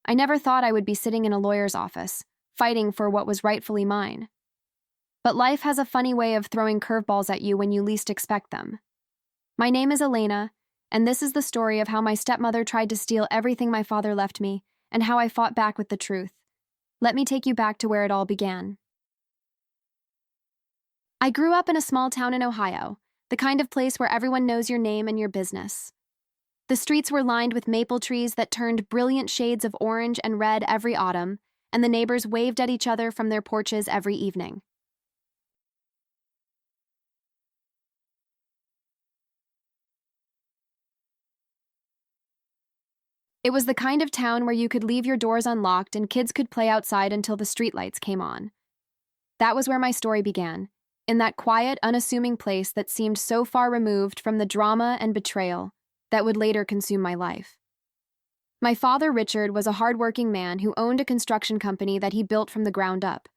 I never thought I would be sitting in a lawyer's office, fighting for what was rightfully mine. But life has a funny way of throwing curveballs at you when you least expect them. My name is Elena, and this is the story of how my stepmother tried to steal everything my father left me, and how I fought back with the truth. Let me take you back to where it all began. I grew up in a small town in Ohio, the kind of place where everyone knows your name and your business. The streets were lined with maple trees that turned brilliant shades of orange and red every autumn, and the neighbors waved at each other from their porches every evening. It was the kind of town where you could leave your doors unlocked and kids could play outside until the streetlights came on. That was where my story began, in that quiet, unassuming place that seemed so far removed from the drama and betrayal that would later consume my life. My father, Richard, was a hardworking man who owned a construction company that he built from the ground up.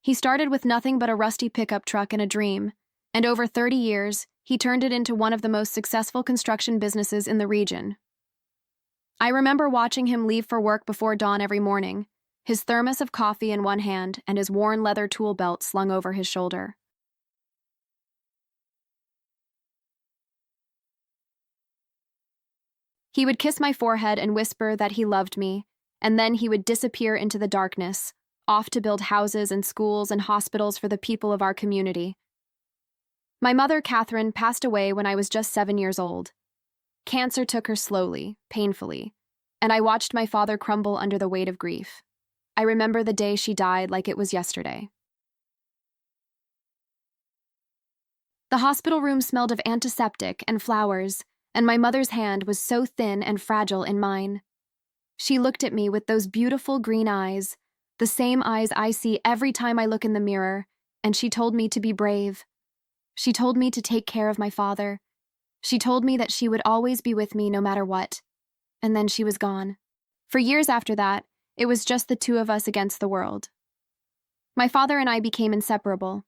He started with nothing but a rusty pickup truck and a dream, and over 30 years, he turned it into one of the most successful construction businesses in the region. I remember watching him leave for work before dawn every morning, his thermos of coffee in one hand and his worn leather tool belt slung over his shoulder. He would kiss my forehead and whisper that he loved me, and then he would disappear into the darkness, off to build houses and schools and hospitals for the people of our community. My mother, Catherine, passed away when I was just 7 years old. Cancer took her slowly, painfully, and I watched my father crumble under the weight of grief. I remember the day she died like it was yesterday. The hospital room smelled of antiseptic and flowers, and my mother's hand was so thin and fragile in mine. She looked at me with those beautiful green eyes, the same eyes I see every time I look in the mirror, and she told me to be brave. She told me to take care of my father. She told me that she would always be with me no matter what. And then she was gone. For years after that, it was just the two of us against the world. My father and I became inseparable.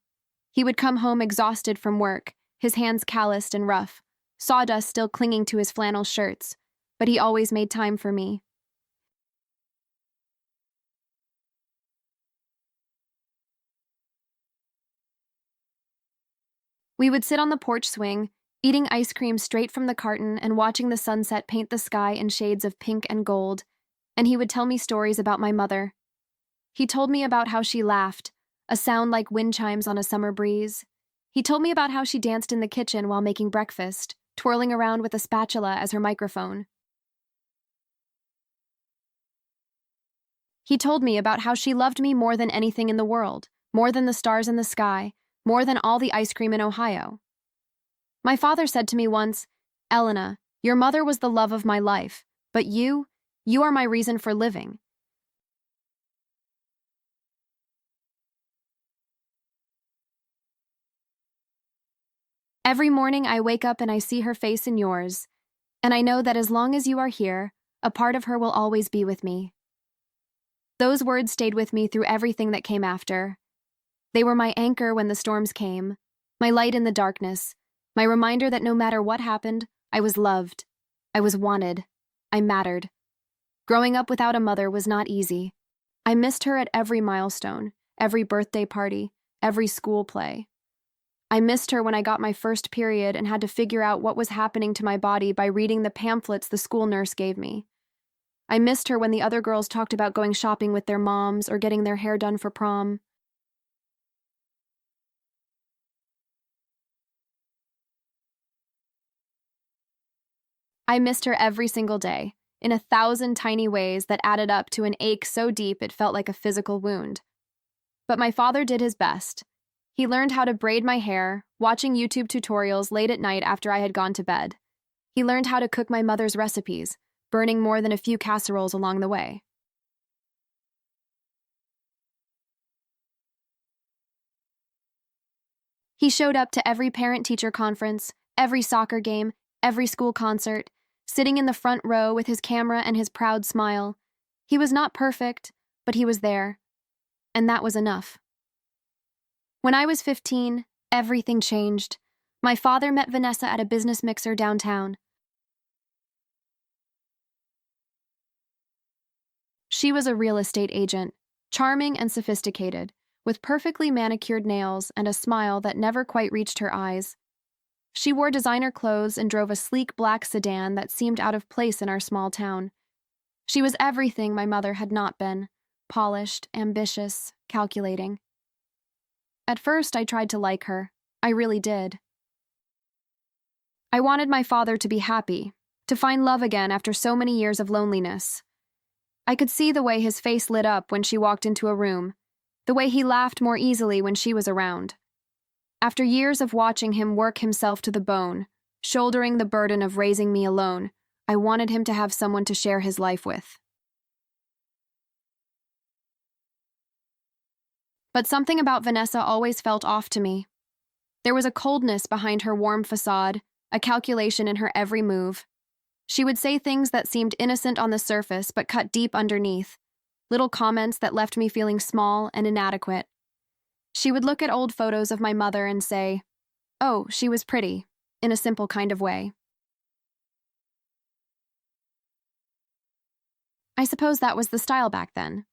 He would come home exhausted from work, his hands calloused and rough, sawdust still clinging to his flannel shirts, but he always made time for me. We would sit on the porch swing, eating ice cream straight from the carton and watching the sunset paint the sky in shades of pink and gold, and he would tell me stories about my mother. He told me about how she laughed, a sound like wind chimes on a summer breeze. He told me about how she danced in the kitchen while making breakfast, twirling around with a spatula as her microphone. He told me about how she loved me more than anything in the world, more than the stars in the sky, more than all the ice cream in Ohio. My father said to me once, "Elena, your mother was the love of my life, but you are my reason for living." Every morning I wake up and I see her face in yours, and I know that as long as you are here, a part of her will always be with me. Those words stayed with me through everything that came after. They were my anchor when the storms came, my light in the darkness, my reminder that no matter what happened, I was loved, I was wanted, I mattered. Growing up without a mother was not easy. I missed her at every milestone, every birthday party, every school play. I missed her when I got my first period and had to figure out what was happening to my body by reading the pamphlets the school nurse gave me. I missed her when the other girls talked about going shopping with their moms or getting their hair done for prom. I missed her every single day, in 1,000 tiny ways that added up to an ache so deep it felt like a physical wound. But my father did his best. He learned how to braid my hair, watching YouTube tutorials late at night after I had gone to bed. He learned how to cook my mother's recipes, burning more than a few casseroles along the way. He showed up to every parent-teacher conference, every soccer game, every school concert, sitting in the front row with his camera and his proud smile. He was not perfect, but he was there, and that was enough. When I was 15, everything changed. My father met Vanessa at a business mixer downtown. She was a real estate agent, charming and sophisticated, with perfectly manicured nails and a smile that never quite reached her eyes. She wore designer clothes and drove a sleek black sedan that seemed out of place in our small town. She was everything my mother had not been: polished, ambitious, calculating. At first, I tried to like her. I really did. I wanted my father to be happy, to find love again after so many years of loneliness. I could see the way his face lit up when she walked into a room, the way he laughed more easily when she was around. After years of watching him work himself to the bone, shouldering the burden of raising me alone, I wanted him to have someone to share his life with. But something about Vanessa always felt off to me. There was a coldness behind her warm facade, a calculation in her every move. She would say things that seemed innocent on the surface but cut deep underneath, little comments that left me feeling small and inadequate. She would look at old photos of my mother and say, "Oh, she was pretty," in a simple kind of way. I suppose that was the style back then.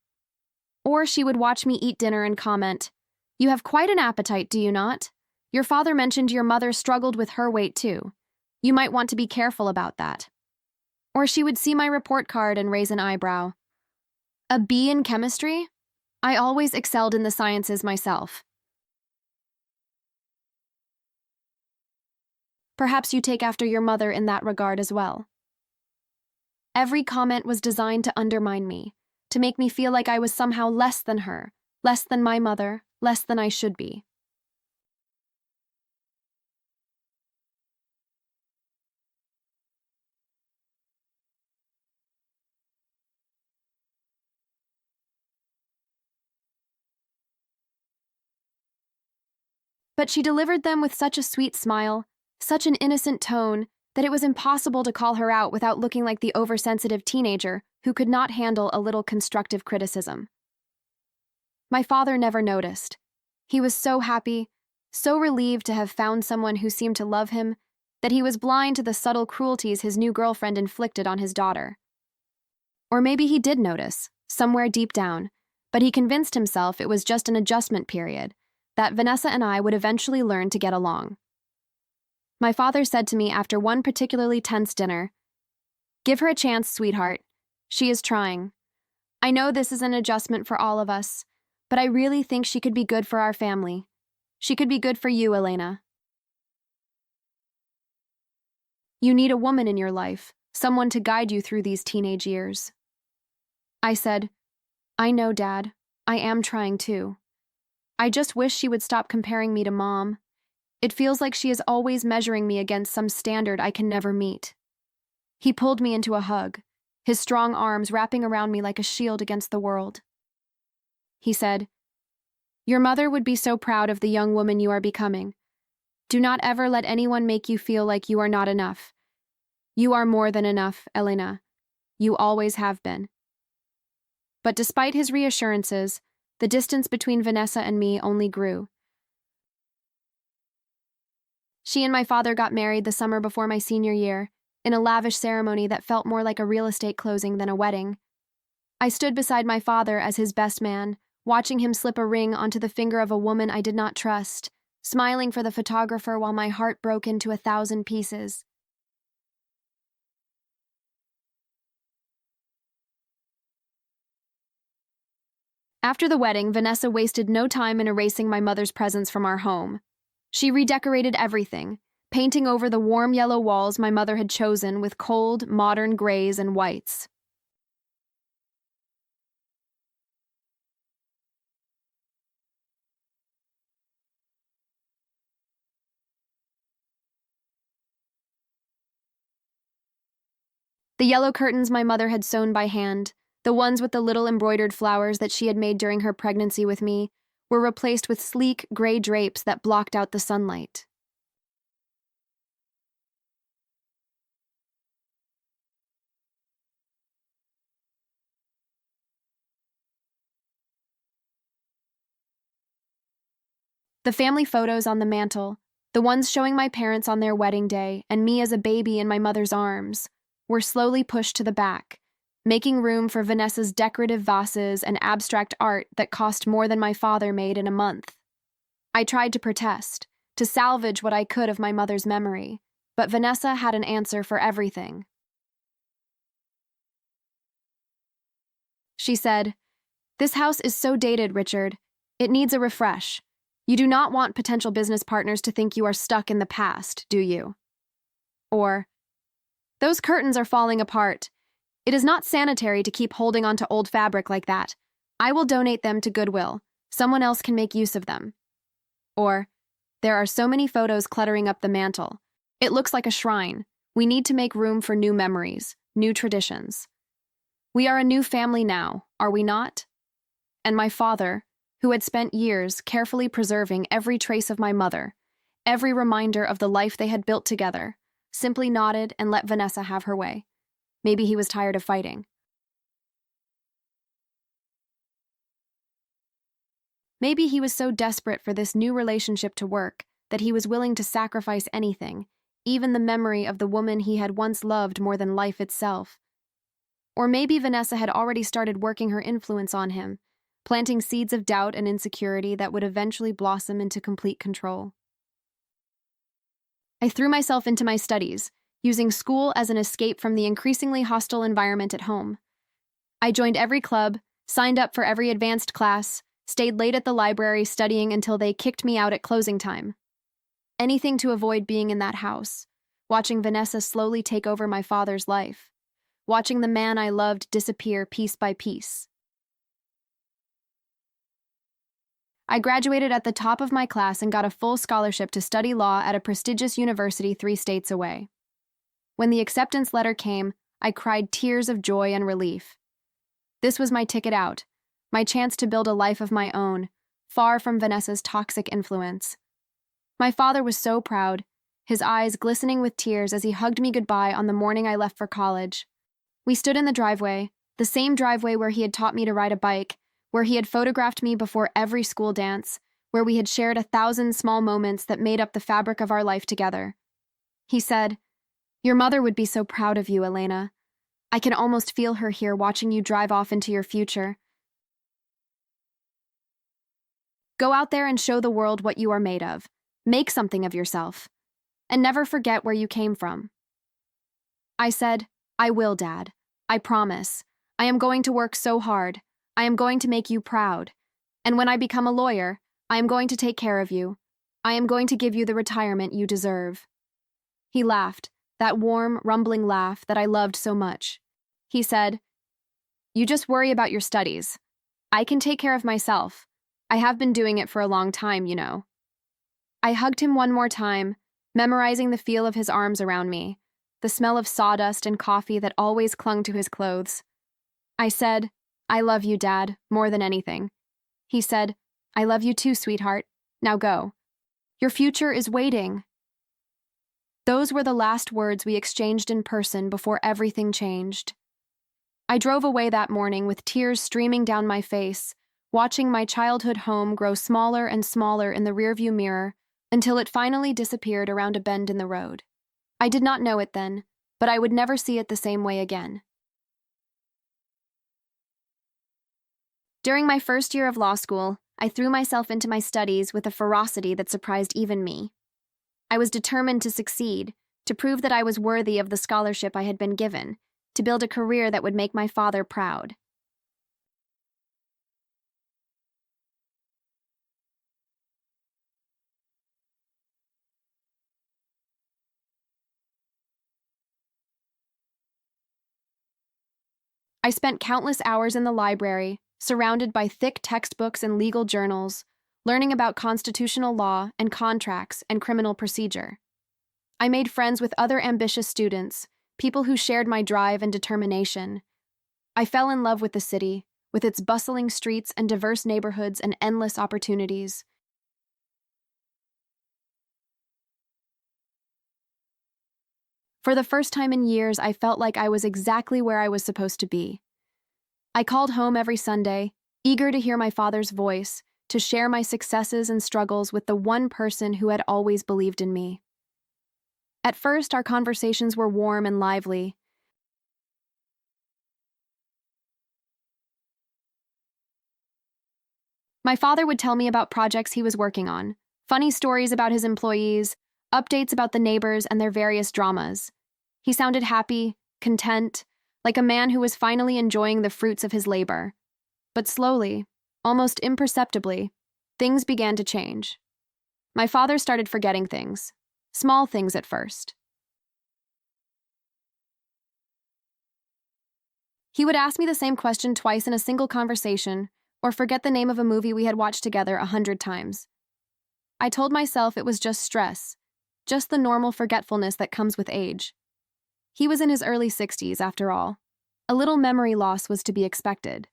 Or she would watch me eat dinner and comment, "You have quite an appetite, do you not? Your father mentioned your mother struggled with her weight too. You might want to be careful about that." Or she would see my report card and raise an eyebrow. A B in chemistry? I always excelled in the sciences myself. Perhaps you take after your mother in that regard as well. Every comment was designed to undermine me, to make me feel like I was somehow less than her, less than my mother, less than I should be. But she delivered them with such a sweet smile, such an innocent tone, that it was impossible to call her out without looking like the oversensitive teenager who could not handle a little constructive criticism. My father never noticed. He was so happy, so relieved to have found someone who seemed to love him, that he was blind to the subtle cruelties his new girlfriend inflicted on his daughter. Or maybe he did notice, somewhere deep down, but he convinced himself it was just an adjustment period, that Vanessa and I would eventually learn to get along. My father said to me after one particularly tense dinner, "Give her a chance, sweetheart. She is trying. I know this is an adjustment for all of us, but I really think she could be good for our family. She could be good for you, Elena. You need a woman in your life, someone to guide you through these teenage years." I said, "I know, Dad. I am trying too. I just wish she would stop comparing me to Mom. It feels like she is always measuring me against some standard I can never meet." He pulled me into a hug, his strong arms wrapping around me like a shield against the world. He said, "Your mother would be so proud of the young woman you are becoming. Do not ever let anyone make you feel like you are not enough. You are more than enough, Elena. You always have been." But despite his reassurances, the distance between Vanessa and me only grew. She and my father got married the summer before my senior year, in a lavish ceremony that felt more like a real estate closing than a wedding. I stood beside my father as his best man, watching him slip a ring onto the finger of a woman I did not trust, smiling for the photographer while my heart broke into 1,000 pieces. After the wedding, Vanessa wasted no time in erasing my mother's presence from our home. She redecorated everything, painting over the warm yellow walls my mother had chosen with cold, modern grays and whites. The yellow curtains my mother had sewn by hand, the ones with the little embroidered flowers that she had made during her pregnancy with me, were replaced with sleek, gray drapes that blocked out the sunlight. The family photos on the mantel, the ones showing my parents on their wedding day and me as a baby in my mother's arms, were slowly pushed to the back, making room for Vanessa's decorative vases and abstract art that cost more than my father made in a month. I tried to protest, to salvage what I could of my mother's memory, but Vanessa had an answer for everything. She said, "This house is so dated, Richard. It needs a refresh. You do not want potential business partners to think you are stuck in the past, do you?" Or, "Those curtains are falling apart. It is not sanitary to keep holding on to old fabric like that. I will donate them to Goodwill. Someone else can make use of them." Or, "There are so many photos cluttering up the mantel. It looks like a shrine. We need to make room for new memories, new traditions. We are a new family now, are we not?" And my father, who had spent years carefully preserving every trace of my mother, every reminder of the life they had built together, simply nodded and let Vanessa have her way. Maybe he was tired of fighting. Maybe he was so desperate for this new relationship to work that he was willing to sacrifice anything, even the memory of the woman he had once loved more than life itself. Or maybe Vanessa had already started working her influence on him, planting seeds of doubt and insecurity that would eventually blossom into complete control. I threw myself into my studies, using school as an escape from the increasingly hostile environment at home. I joined every club, signed up for every advanced class, stayed late at the library studying until they kicked me out at closing time. Anything to avoid being in that house, watching Vanessa slowly take over my father's life, watching the man I loved disappear piece by piece. I graduated at the top of my class and got a full scholarship to study law at a prestigious university 3 states away. When the acceptance letter came, I cried tears of joy and relief. This was my ticket out, my chance to build a life of my own, far from Vanessa's toxic influence. My father was so proud, his eyes glistening with tears as he hugged me goodbye on the morning I left for college. We stood in the driveway, the same driveway where he had taught me to ride a bike, where he had photographed me before every school dance, where we had shared 1,000 small moments that made up the fabric of our life together. He said, "Your mother would be so proud of you, Elena. I can almost feel her here watching you drive off into your future. Go out there and show the world what you are made of. Make something of yourself. And never forget where you came from." I said, "I will, Dad. I promise. I am going to work so hard. I am going to make you proud. And when I become a lawyer, I am going to take care of you. I am going to give you the retirement you deserve." He laughed, that warm, rumbling laugh that I loved so much. He said, "You just worry about your studies. I can take care of myself. I have been doing it for a long time, you know." I hugged him one more time, memorizing the feel of his arms around me, the smell of sawdust and coffee that always clung to his clothes. I said, "I love you, Dad, more than anything." He said, "I love you too, sweetheart. Now go. Your future is waiting." Those were the last words we exchanged in person before everything changed. I drove away that morning with tears streaming down my face, watching my childhood home grow smaller and smaller in the rearview mirror until it finally disappeared around a bend in the road. I did not know it then, but I would never see it the same way again. During my first year of law school, I threw myself into my studies with a ferocity that surprised even me. I was determined to succeed, to prove that I was worthy of the scholarship I had been given, to build a career that would make my father proud. I spent countless hours in the library, surrounded by thick textbooks and legal journals, learning about constitutional law and contracts and criminal procedure. I made friends with other ambitious students, people who shared my drive and determination. I fell in love with the city, with its bustling streets and diverse neighborhoods and endless opportunities. For the first time in years, I felt like I was exactly where I was supposed to be. I called home every Sunday, eager to hear my father's voice, to share my successes and struggles with the one person who had always believed in me. At first, our conversations were warm and lively. My father would tell me about projects he was working on, funny stories about his employees, updates about the neighbors and their various dramas. He sounded happy, content, like a man who was finally enjoying the fruits of his labor. But slowly, almost imperceptibly, things began to change. My father started forgetting things, small things at first. He would ask me the same question twice in a single conversation, or forget the name of a movie we had watched together 100 times. I told myself it was just stress, just the normal forgetfulness that comes with age. He was in his early 60s, after all. A little memory loss was to be expected.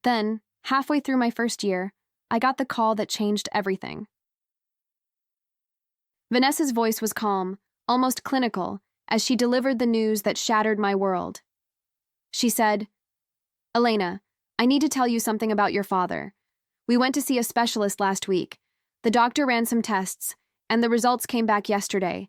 Then, halfway through my first year, I got the call that changed everything. Vanessa's voice was calm, almost clinical, as she delivered the news that shattered my world. She said, "Elena, I need to tell you something about your father. We went to see a specialist last week. The doctor ran some tests, and the results came back yesterday.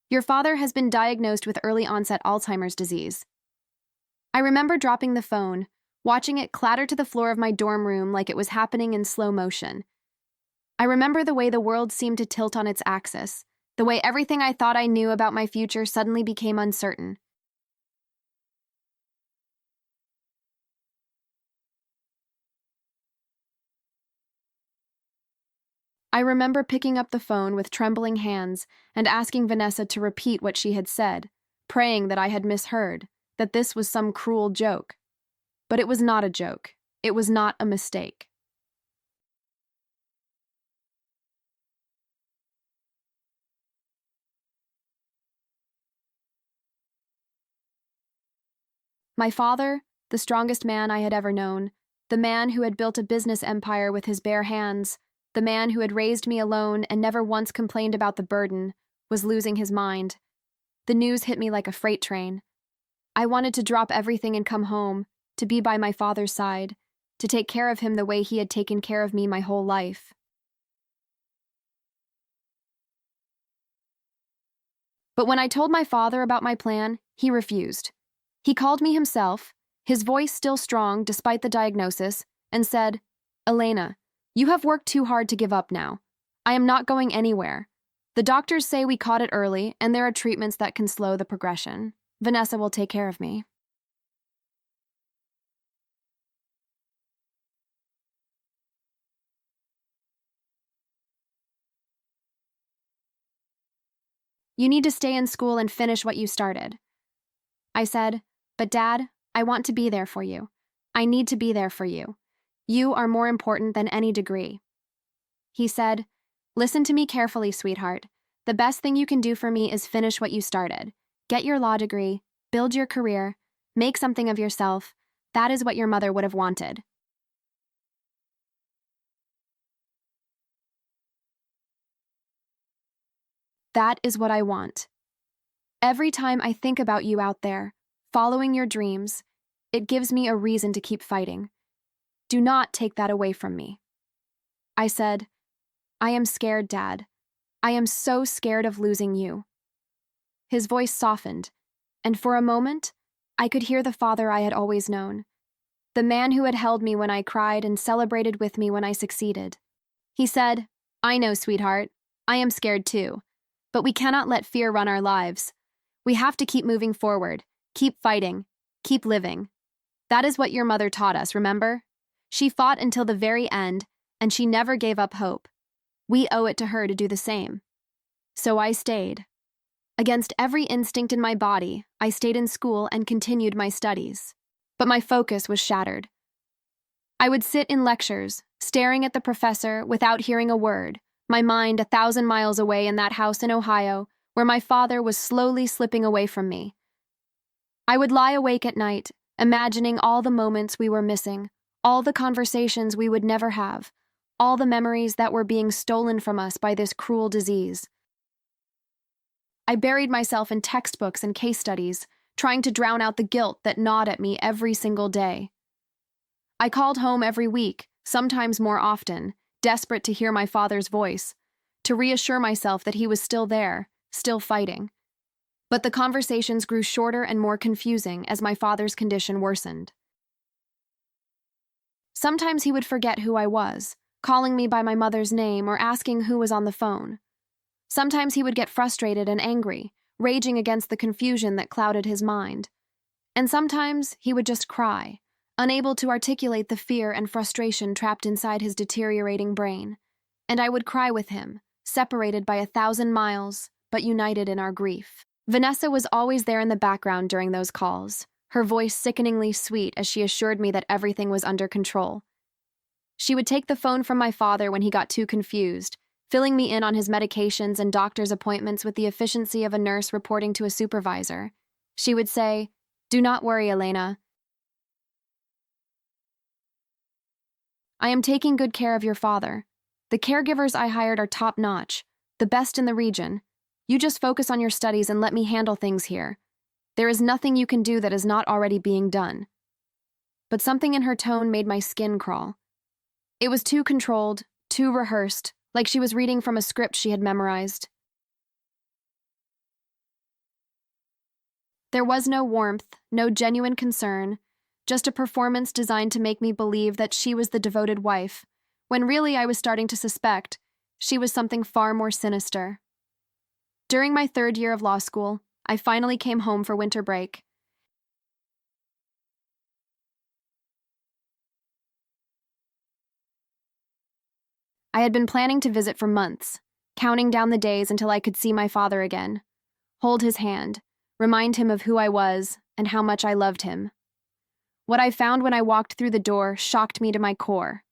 Your father has been diagnosed with early-onset Alzheimer's disease." I remember dropping the phone, watching it clatter to the floor of my dorm room like it was happening in slow motion. I remember the way the world seemed to tilt on its axis, the way everything I thought I knew about my future suddenly became uncertain. I remember picking up the phone with trembling hands and asking Vanessa to repeat what she had said, praying that I had misheard, that this was some cruel joke. But it was not a joke. It was not a mistake. My father, the strongest man I had ever known, the man who had built a business empire with his bare hands, the man who had raised me alone and never once complained about the burden, was losing his mind. The news hit me like a freight train. I wanted to drop everything and come home, to be by my father's side, to take care of him the way he had taken care of me my whole life. But when I told my father about my plan, he refused. He called me himself, his voice still strong despite the diagnosis, and said, "Elena, you have worked too hard to give up now. I am not going anywhere. The doctors say we caught it early, and there are treatments that can slow the progression. Vanessa will take care of me." "You need to stay in school and finish what you started." I said, "But Dad, I want to be there for you. I need to be there for you. You are more important than any degree." He said, "Listen to me carefully, sweetheart. The best thing you can do for me is finish what you started. Get your law degree, build your career, make something of yourself. That is what your mother would have wanted." That is what I want. Every time I think about you out there, following your dreams, it gives me a reason to keep fighting. Do not take that away from me. I said, "I am scared, Dad. I am so scared of losing you." His voice softened, and for a moment, I could hear the father I had always known, the man who had held me when I cried and celebrated with me when I succeeded. He said, "I know, sweetheart. I am scared too. But we cannot let fear run our lives. We have to keep moving forward, keep fighting, keep living. That is what your mother taught us, remember? She fought until the very end, and she never gave up hope. We owe it to her to do the same." So I stayed. Against every instinct in my body, I stayed in school and continued my studies. But my focus was shattered. I would sit in lectures, staring at the professor without hearing a word, my mind 1,000 miles away in that house in Ohio, where my father was slowly slipping away from me. I would lie awake at night, imagining all the moments we were missing, all the conversations we would never have, all the memories that were being stolen from us by this cruel disease. I buried myself in textbooks and case studies, trying to drown out the guilt that gnawed at me every single day. I called home every week, sometimes more often, desperate to hear my father's voice, to reassure myself that he was still there, still fighting. But the conversations grew shorter and more confusing as my father's condition worsened. Sometimes he would forget who I was, calling me by my mother's name or asking who was on the phone. Sometimes he would get frustrated and angry, raging against the confusion that clouded his mind. And sometimes he would just cry, unable to articulate the fear and frustration trapped inside his deteriorating brain. And I would cry with him, separated by 1,000 miles, but united in our grief. Vanessa was always there in the background during those calls, her voice sickeningly sweet as she assured me that everything was under control. She would take the phone from my father when he got too confused, filling me in on his medications and doctor's appointments with the efficiency of a nurse reporting to a supervisor. She would say, "Do not worry, Elena. I am taking good care of your father. The caregivers I hired are top-notch, the best in the region. You just focus on your studies and let me handle things here. There is nothing you can do that is not already being done." But something in her tone made my skin crawl. It was too controlled, too rehearsed, like she was reading from a script she had memorized. There was no warmth, no genuine concern, just a performance designed to make me believe that she was the devoted wife, when really I was starting to suspect she was something far more sinister. During my 3rd year of law school, I finally came home for winter break. I had been planning to visit for months, counting down the days until I could see my father again, hold his hand, remind him of who I was and how much I loved him. What I found when I walked through the door shocked me to my core.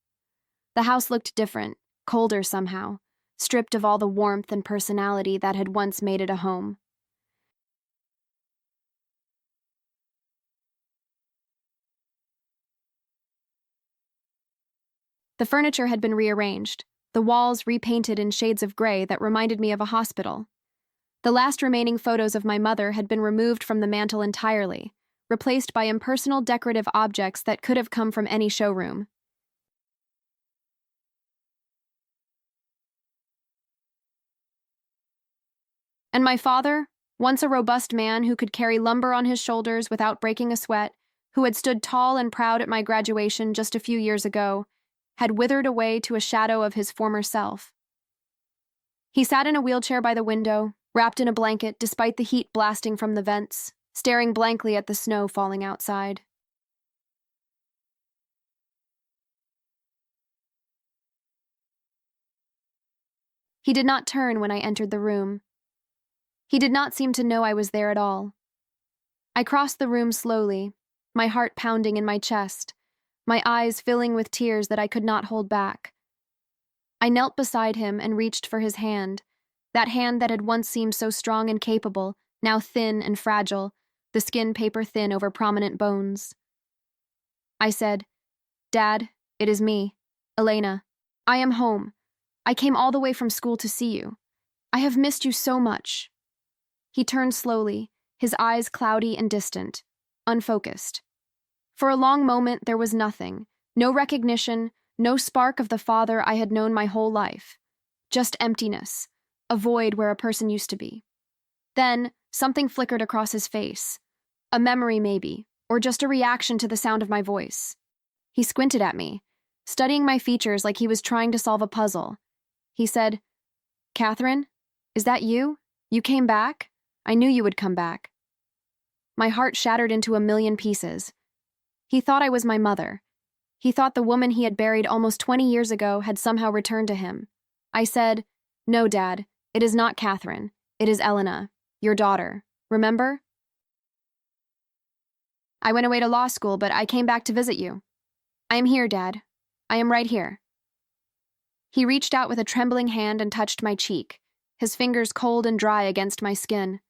The house looked different, colder somehow, stripped of all the warmth and personality that had once made it a home. The furniture had been rearranged, the walls repainted in shades of gray that reminded me of a hospital. The last remaining photos of my mother had been removed from the mantel entirely, replaced by impersonal decorative objects that could have come from any showroom. And my father, once a robust man who could carry lumber on his shoulders without breaking a sweat, who had stood tall and proud at my graduation just a few years ago, had withered away to a shadow of his former self. He sat in a wheelchair by the window, wrapped in a blanket despite the heat blasting from the vents, staring blankly at the snow falling outside. He did not turn when I entered the room. He did not seem to know I was there at all. I crossed the room slowly, my heart pounding in my chest, my eyes filling with tears that I could not hold back. I knelt beside him and reached for his hand, that hand that had once seemed so strong and capable, now thin and fragile, the skin paper thin over prominent bones. I said, "Dad, it is me, Elena. I am home. I came all the way from school to see you. I have missed you so much." He turned slowly, his eyes cloudy and distant, unfocused. For a long moment there was nothing, no recognition, no spark of the father I had known my whole life. Just emptiness, a void where a person used to be. Then, something flickered across his face. A memory maybe, or just a reaction to the sound of my voice. He squinted at me, studying my features like he was trying to solve a puzzle. He said, "Catherine, is that you? You came back? I knew you would come back." My heart shattered into a million pieces. He thought I was my mother. He thought the woman he had buried almost 20 years ago had somehow returned to him. I said, "No, Dad, it is not Catherine. It is Elena, your daughter. Remember? I went away to law school, but I came back to visit you. I am here, Dad. I am right here." He reached out with a trembling hand and touched my cheek, his fingers cold and dry against my skin.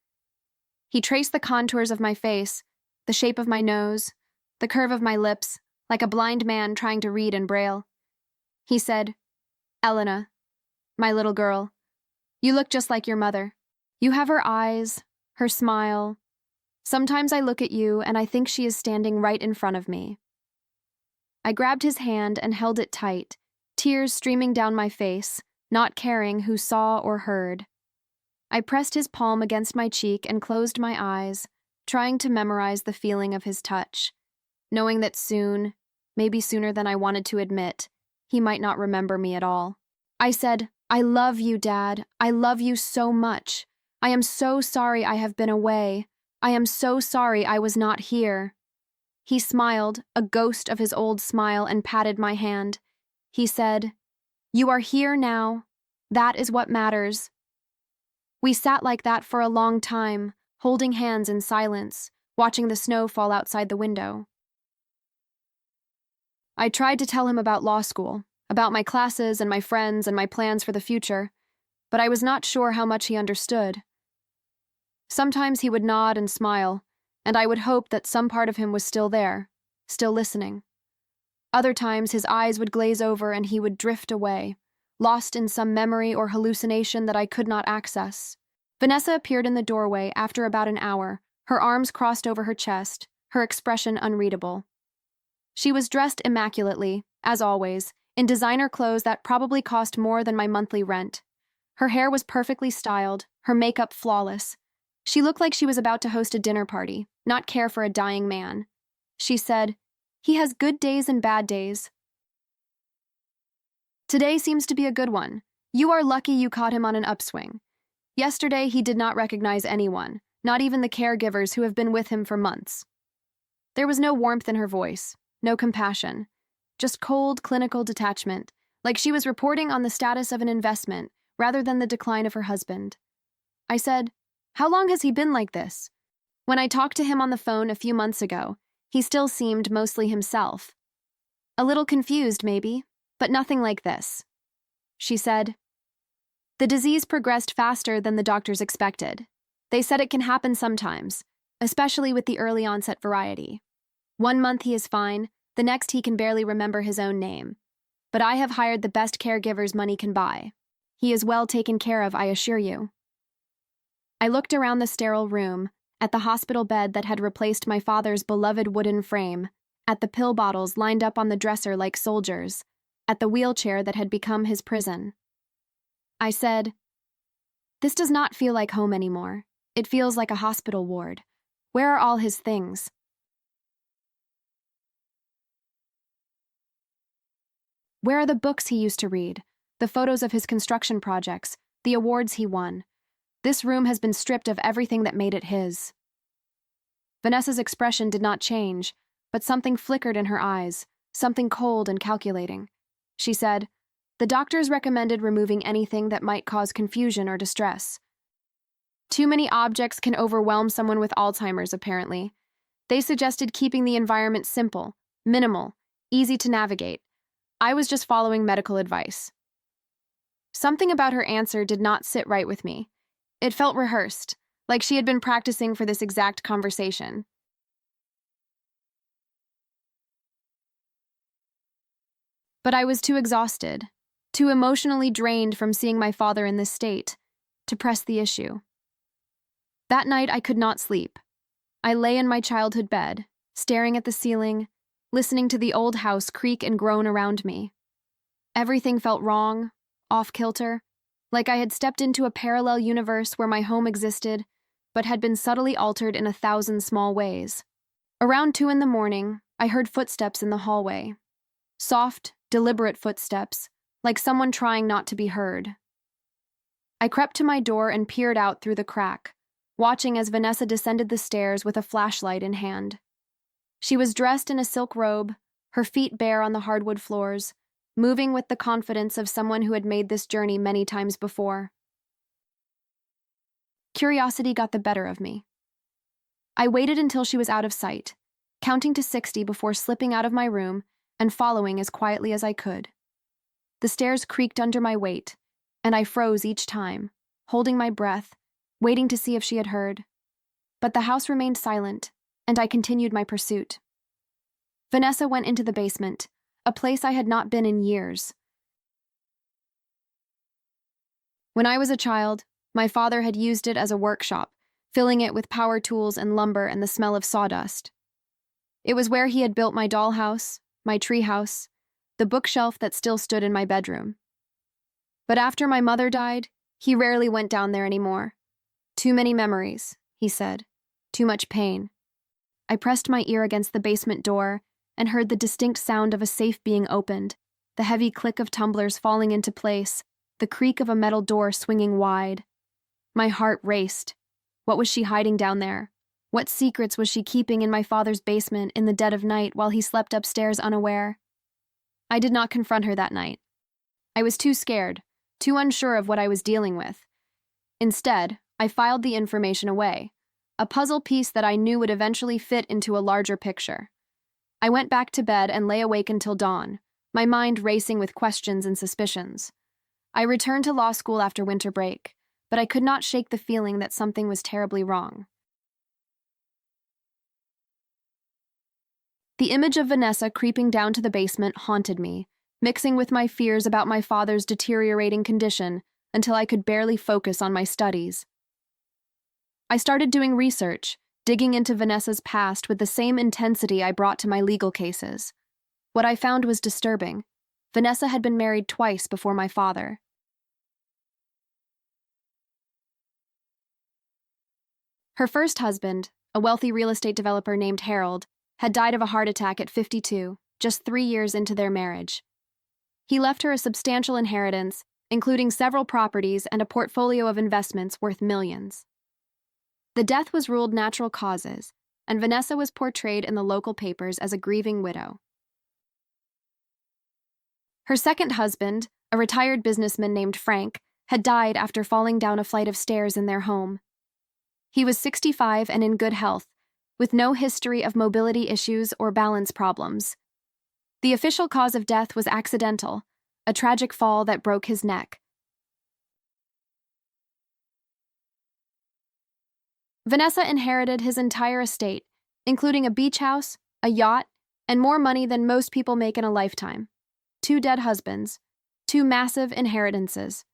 He traced the contours of my face, the shape of my nose, the curve of my lips, like a blind man trying to read in Braille. He said, "Elena, my little girl, you look just like your mother. You have her eyes, her smile. Sometimes I look at you and I think she is standing right in front of me." I grabbed his hand and held it tight, tears streaming down my face, not caring who saw or heard. I pressed his palm against my cheek and closed my eyes, trying to memorize the feeling of his touch, knowing that soon, maybe sooner than I wanted to admit, he might not remember me at all. I said, "I love you, Dad. I love you so much. I am so sorry I have been away. I am so sorry I was not here." He smiled, a ghost of his old smile, and patted my hand. He said, "You are here now. That is what matters." We sat like that for a long time, holding hands in silence, watching the snow fall outside the window. I tried to tell him about law school, about my classes and my friends and my plans for the future, but I was not sure how much he understood. Sometimes he would nod and smile, and I would hope that some part of him was still there, still listening. Other times his eyes would glaze over and he would drift away, lost in some memory or hallucination that I could not access. Vanessa appeared in the doorway after about an hour, her arms crossed over her chest, her expression unreadable. She was dressed immaculately, as always, in designer clothes that probably cost more than my monthly rent. Her hair was perfectly styled, her makeup flawless. She looked like she was about to host a dinner party, not care for a dying man. She said, "He has good days and bad days. Today seems to be a good one. You are lucky you caught him on an upswing. Yesterday he did not recognize anyone, not even the caregivers who have been with him for months." There was no warmth in her voice, no compassion, just cold, clinical detachment, like she was reporting on the status of an investment rather than the decline of her husband. I said, "How long has he been like this?" When I talked to him on the phone a few months ago, he still seemed mostly himself. A little confused, maybe, but nothing like this. She said, "The disease progressed faster than the doctors expected. They said it can happen sometimes, especially with the early onset variety. 1 month he is fine, the next he can barely remember his own name. But I have hired the best caregivers money can buy. He is well taken care of, I assure you." I looked around the sterile room, at the hospital bed that had replaced my father's beloved wooden frame, at the pill bottles lined up on the dresser like soldiers, at the wheelchair that had become his prison. I said, "This does not feel like home anymore. It feels like a hospital ward. Where are all his things?" Where are the books he used to read, the photos of his construction projects, the awards he won? This room has been stripped of everything that made it his. Vanessa's expression did not change, but something flickered in her eyes, something cold and calculating. She said, "The doctors recommended removing anything that might cause confusion or distress. Too many objects can overwhelm someone with Alzheimer's, apparently. They suggested keeping the environment simple, minimal, easy to navigate. I was just following medical advice." Something about her answer did not sit right with me. It felt rehearsed, like she had been practicing for this exact conversation. But I was too exhausted, too emotionally drained from seeing my father in this state, to press the issue. That night I could not sleep. I lay in my childhood bed, staring at the ceiling, listening to the old house creak and groan around me. Everything felt wrong, off-kilter, like I had stepped into a parallel universe where my home existed, but had been subtly altered in 1,000 small ways. Around 2 a.m, I heard footsteps in the hallway. Soft, deliberate footsteps, like someone trying not to be heard. I crept to my door and peered out through the crack, watching as Vanessa descended the stairs with a flashlight in hand. She was dressed in a silk robe, her feet bare on the hardwood floors, moving with the confidence of someone who had made this journey many times before. Curiosity got the better of me. I waited until she was out of sight, counting to 60 before slipping out of my room and following as quietly as I could. The stairs creaked under my weight, and I froze each time, holding my breath, waiting to see if she had heard. But the house remained silent, and I continued my pursuit. Vanessa went into the basement, a place I had not been in years. When I was a child, my father had used it as a workshop, filling it with power tools and lumber and the smell of sawdust. It was where he had built my dollhouse, my treehouse, the bookshelf that still stood in my bedroom. But after my mother died, he rarely went down there anymore. Too many memories, he said. Too much pain. I pressed my ear against the basement door and heard the distinct sound of a safe being opened, the heavy click of tumblers falling into place, the creak of a metal door swinging wide. My heart raced. What was she hiding down there? What secrets was she keeping in my father's basement in the dead of night while he slept upstairs unaware? I did not confront her that night. I was too scared, too unsure of what I was dealing with. Instead, I filed the information away, a puzzle piece that I knew would eventually fit into a larger picture. I went back to bed and lay awake until dawn, my mind racing with questions and suspicions. I returned to law school after winter break, but I could not shake the feeling that something was terribly wrong. The image of Vanessa creeping down to the basement haunted me, mixing with my fears about my father's deteriorating condition until I could barely focus on my studies. I started doing research, digging into Vanessa's past with the same intensity I brought to my legal cases. What I found was disturbing. Vanessa had been married twice before my father. Her first husband, a wealthy real estate developer named Harold, had died of a heart attack at 52, just 3 years into their marriage. He left her a substantial inheritance, including several properties and a portfolio of investments worth millions. The death was ruled natural causes, and Vanessa was portrayed in the local papers as a grieving widow. Her second husband, a retired businessman named Frank, had died after falling down a flight of stairs in their home. He was 65 and in good health, with no history of mobility issues or balance problems. The official cause of death was accidental, a tragic fall that broke his neck. Vanessa inherited his entire estate, including a beach house, a yacht, and more money than most people make in a lifetime. 2 dead husbands, 2 massive inheritances.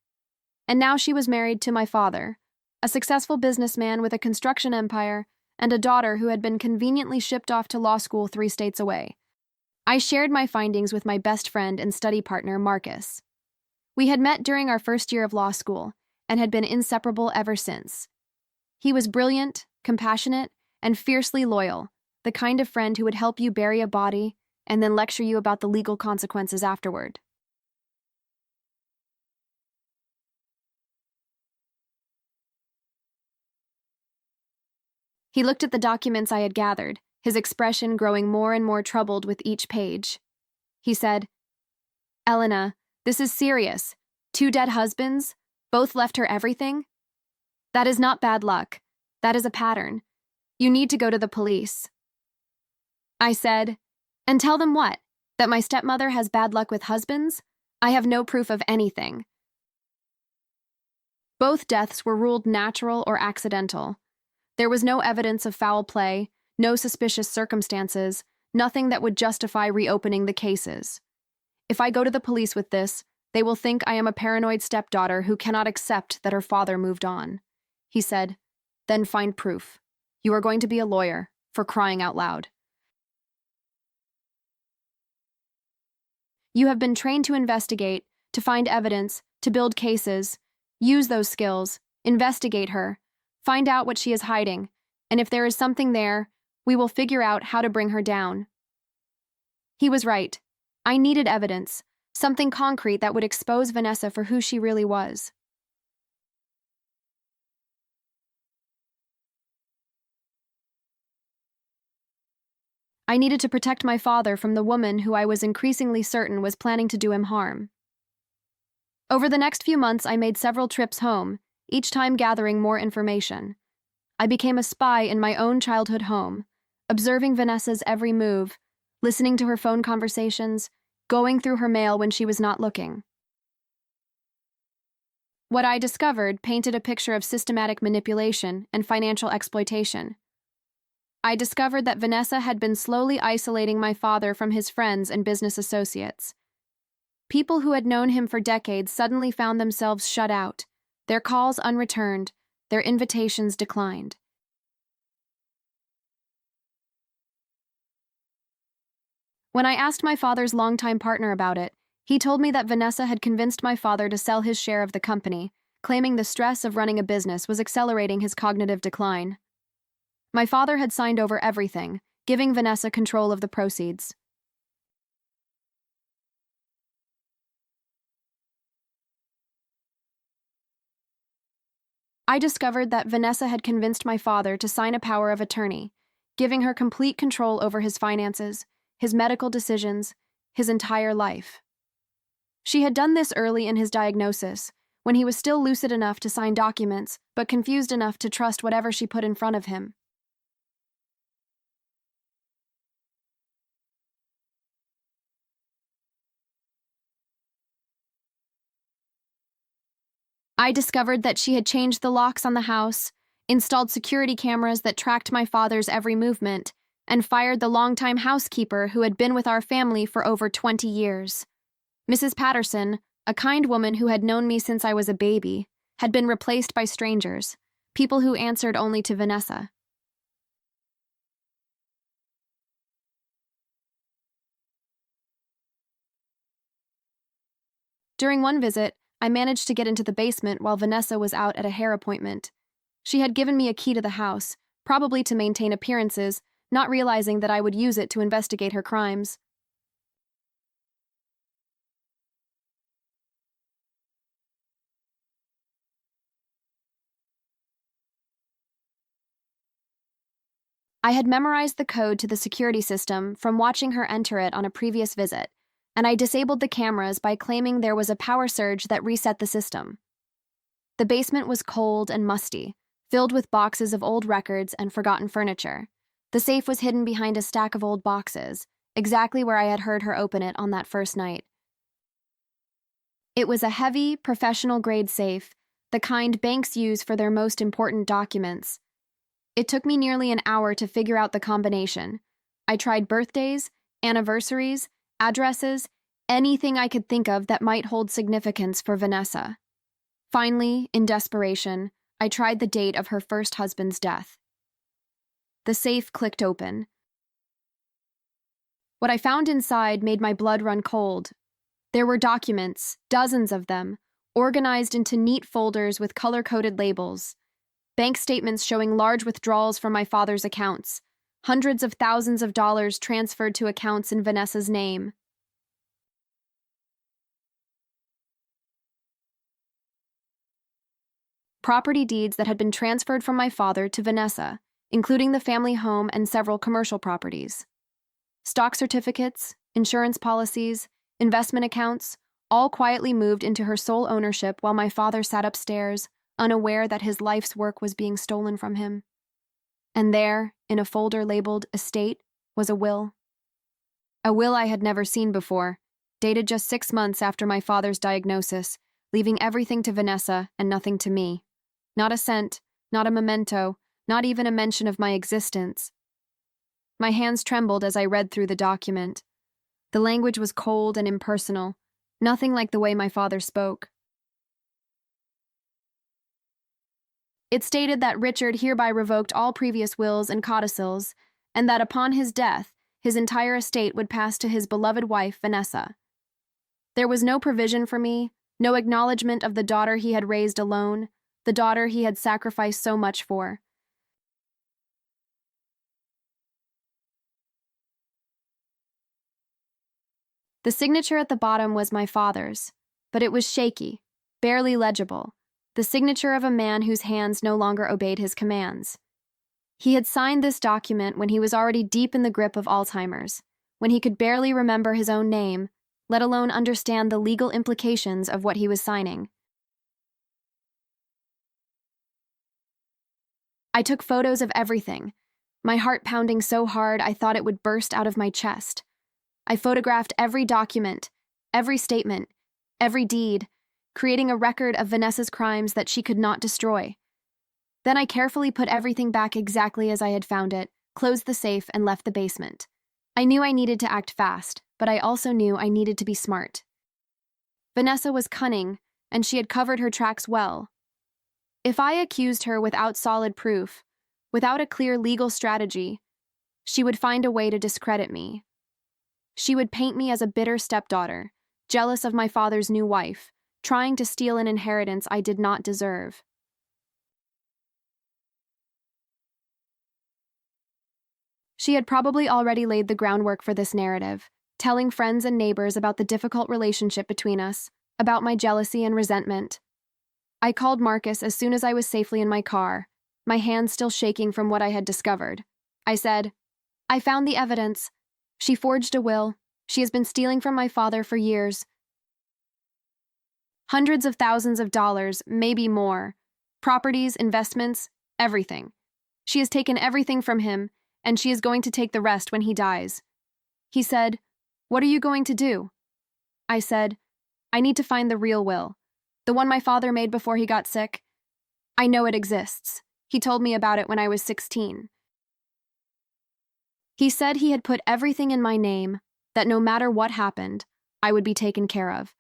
And now she was married to my father, a successful businessman with a construction empire and a daughter who had been conveniently shipped off to law school 3 states away. I shared my findings with my best friend and study partner, Marcus. We had met during our first year of law school and had been inseparable ever since. He was brilliant, compassionate, and fiercely loyal, the kind of friend who would help you bury a body and then lecture you about the legal consequences afterward. He looked at the documents I had gathered, his expression growing more and more troubled with each page. He said, "Elena, this is serious. 2 dead husbands, both left her everything? That is not bad luck. That is a pattern. You need to go to the police." I said, "And tell them what? That my stepmother has bad luck with husbands? I have no proof of anything." Both deaths were ruled natural or accidental. There was no evidence of foul play, no suspicious circumstances, nothing that would justify reopening the cases. If I go to the police with this, they will think I am a paranoid stepdaughter who cannot accept that her father moved on. He said, "Then find proof. You are going to be a lawyer, for crying out loud. You have been trained to investigate, to find evidence, to build cases. Use those skills, investigate her, find out what she is hiding, and if there is something there, we will figure out how to bring her down." He was right. I needed evidence, something concrete that would expose Vanessa for who she really was. I needed to protect my father from the woman who I was increasingly certain was planning to do him harm. Over the next few months, I made several trips home, each time gathering more information. I became a spy in my own childhood home, observing Vanessa's every move, listening to her phone conversations, going through her mail when she was not looking. What I discovered painted a picture of systematic manipulation and financial exploitation. I discovered that Vanessa had been slowly isolating my father from his friends and business associates. People who had known him for decades suddenly found themselves shut out, their calls unreturned, their invitations declined. When I asked my father's longtime partner about it, he told me that Vanessa had convinced my father to sell his share of the company, claiming the stress of running a business was accelerating his cognitive decline. My father had signed over everything, giving Vanessa control of the proceeds. I discovered that Vanessa had convinced my father to sign a power of attorney, giving her complete control over his finances, his medical decisions, his entire life. She had done this early in his diagnosis, when he was still lucid enough to sign documents, but confused enough to trust whatever she put in front of him. I discovered that she had changed the locks on the house, installed security cameras that tracked my father's every movement, and fired the longtime housekeeper who had been with our family for over 20 years. Mrs. Patterson, a kind woman who had known me since I was a baby, had been replaced by strangers, people who answered only to Vanessa. During one visit, I managed to get into the basement while Vanessa was out at a hair appointment. She had given me a key to the house, probably to maintain appearances, not realizing that I would use it to investigate her crimes. I had memorized the code to the security system from watching her enter it on a previous visit, and I disabled the cameras by claiming there was a power surge that reset the system. The basement was cold and musty, filled with boxes of old records and forgotten furniture. The safe was hidden behind a stack of old boxes, exactly where I had heard her open it on that first night. It was a heavy, professional-grade safe, the kind banks use for their most important documents. It took me nearly an hour to figure out the combination. I tried birthdays, anniversaries, addresses, anything I could think of that might hold significance for Vanessa. Finally, in desperation, I tried the date of her first husband's death. The safe clicked open. What I found inside made my blood run cold. There were documents, dozens of them, organized into neat folders with color-coded labels. Bank statements showing large withdrawals from my father's accounts, hundreds of thousands of dollars transferred to accounts in Vanessa's name. Property deeds that had been transferred from my father to Vanessa, including the family home and several commercial properties. Stock certificates, insurance policies, investment accounts, all quietly moved into her sole ownership while my father sat upstairs, unaware that his life's work was being stolen from him. And there, in a folder labeled Estate, was a will. A will I had never seen before, dated just 6 months after my father's diagnosis, leaving everything to Vanessa and nothing to me. Not a cent, not a memento, not even a mention of my existence. My hands trembled as I read through the document. The language was cold and impersonal, nothing like the way my father spoke. It stated that Richard hereby revoked all previous wills and codicils, and that upon his death, his entire estate would pass to his beloved wife, Vanessa. There was no provision for me, no acknowledgement of the daughter he had raised alone, the daughter he had sacrificed so much for. The signature at the bottom was my father's, but it was shaky, barely legible, the signature of a man whose hands no longer obeyed his commands. He had signed this document when he was already deep in the grip of Alzheimer's, when he could barely remember his own name, let alone understand the legal implications of what he was signing. I took photos of everything, my heart pounding so hard I thought it would burst out of my chest. I photographed every document, every statement, every deed, creating a record of Vanessa's crimes that she could not destroy. Then I carefully put everything back exactly as I had found it, closed the safe, and left the basement. I knew I needed to act fast, but I also knew I needed to be smart. Vanessa was cunning, and she had covered her tracks well. If I accused her without solid proof, without a clear legal strategy, she would find a way to discredit me. She would paint me as a bitter stepdaughter, jealous of my father's new wife, trying to steal an inheritance I did not deserve. She had probably already laid the groundwork for this narrative, telling friends and neighbors about the difficult relationship between us, about my jealousy and resentment. I called Marcus as soon as I was safely in my car, my hands still shaking from what I had discovered. I said, "I found the evidence. She forged a will. She has been stealing from my father for years. Hundreds of thousands of dollars, maybe more. Properties, investments, everything. She has taken everything from him, and she is going to take the rest when he dies." He said, "What are you going to do?" I said, "I need to find the real will. The one my father made before he got sick. I know it exists. He told me about it when I was 16. He said he had put everything in my name, that no matter what happened, I would be taken care of.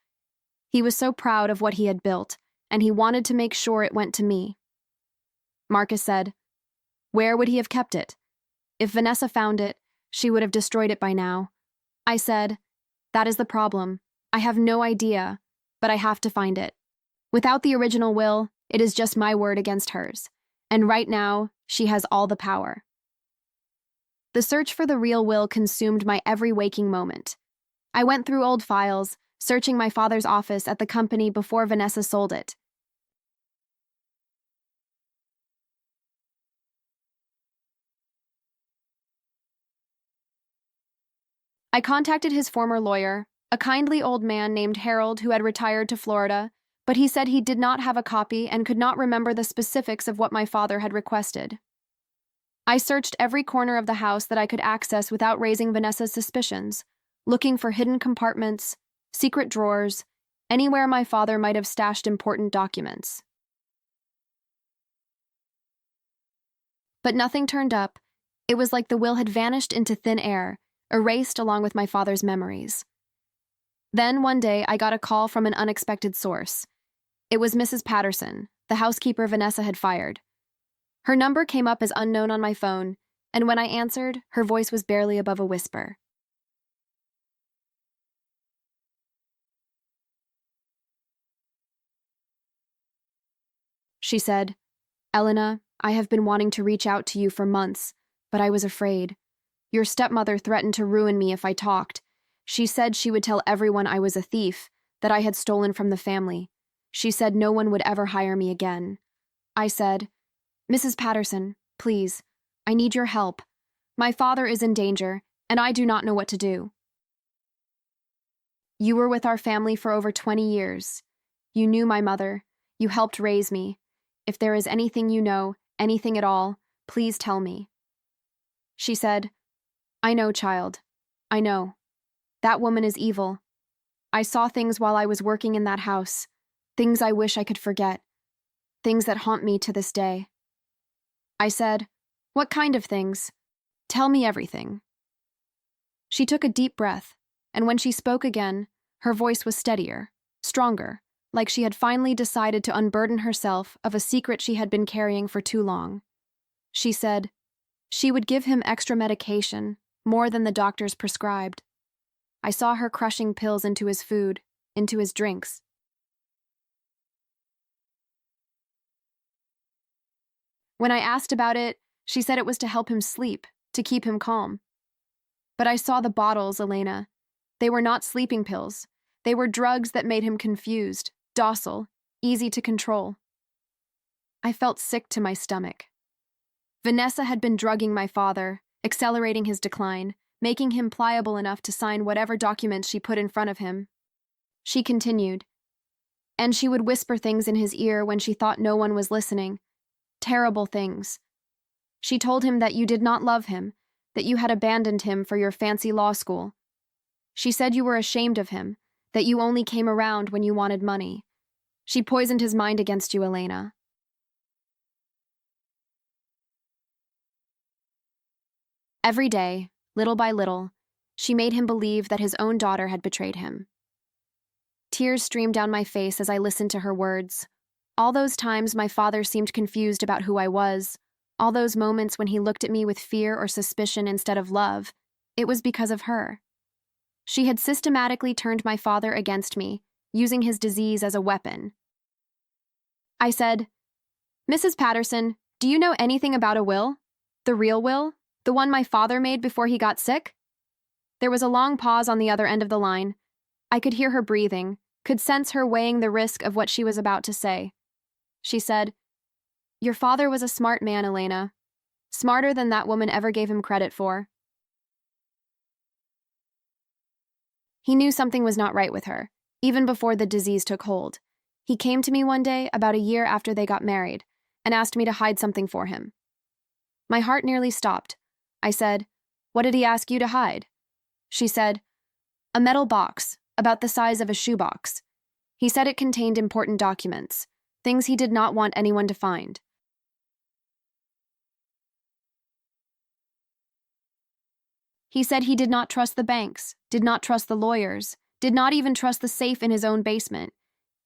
He was so proud of what he had built, and he wanted to make sure it went to me." Marcus said, "Where would he have kept it? If Vanessa found it, she would have destroyed it by now." I said, "That is the problem. I have no idea, but I have to find it. Without the original will, it is just my word against hers, and right now, she has all the power." The search for the real will consumed my every waking moment. I went through old files, searching my father's office at the company before Vanessa sold it. I contacted his former lawyer, a kindly old man named Harold who had retired to Florida, but he said he did not have a copy and could not remember the specifics of what my father had requested. I searched every corner of the house that I could access without raising Vanessa's suspicions, looking for hidden compartments, secret drawers, anywhere my father might have stashed important documents. But nothing turned up. It was like the will had vanished into thin air, erased along with my father's memories. Then one day I got a call from an unexpected source. It was Mrs. Patterson, the housekeeper Vanessa had fired. Her number came up as unknown on my phone, and when I answered, her voice was barely above a whisper. She said, "Elena, I have been wanting to reach out to you for months, but I was afraid. Your stepmother threatened to ruin me if I talked. She said she would tell everyone I was a thief, that I had stolen from the family. She said no one would ever hire me again." I said, "Mrs. Patterson, please, I need your help. My father is in danger, and I do not know what to do. You were with our family for over 20 years. You knew my mother. You helped raise me. If there is anything you know, anything at all, please tell me." She said, "I know, child. I know. That woman is evil. I saw things while I was working in that house, things I wish I could forget, things that haunt me to this day." I said, "What kind of things? Tell me everything." She took a deep breath, and when she spoke again, her voice was steadier, stronger, like she had finally decided to unburden herself of a secret she had been carrying for too long. She said, she would give him extra medication, more than the doctors prescribed. I saw her crushing pills into his food, into his drinks. When I asked about it, she said it was to help him sleep, to keep him calm. But I saw the bottles, Elena. They were not sleeping pills. They were drugs that made him confused, docile, easy to control. I felt sick to my stomach. Vanessa had been drugging my father, accelerating his decline, making him pliable enough to sign whatever documents she put in front of him. She continued, and she would whisper things in his ear when she thought no one was listening. Terrible things. She told him that you did not love him, that you had abandoned him for your fancy law school. She said you were ashamed of him, that you only came around when you wanted money. She poisoned his mind against you, Elena. Every day, little by little, she made him believe that his own daughter had betrayed him. Tears streamed down my face as I listened to her words. All those times my father seemed confused about who I was, all those moments when he looked at me with fear or suspicion instead of love, it was because of her. She had systematically turned my father against me, using his disease as a weapon. I said, "Mrs. Patterson, do you know anything about a will? The real will? The one my father made before he got sick?" There was a long pause on the other end of the line. I could hear her breathing, could sense her weighing the risk of what she was about to say. She said, "Your father was a smart man, Elena. Smarter than that woman ever gave him credit for." He knew something was not right with her, even before the disease took hold. He came to me one day, about a year after they got married, and asked me to hide something for him. My heart nearly stopped. I said, "What did he ask you to hide?" She said, "A metal box, about the size of a shoebox. He said it contained important documents, things he did not want anyone to find." He said he did not trust the banks, did not trust the lawyers, did not even trust the safe in his own basement.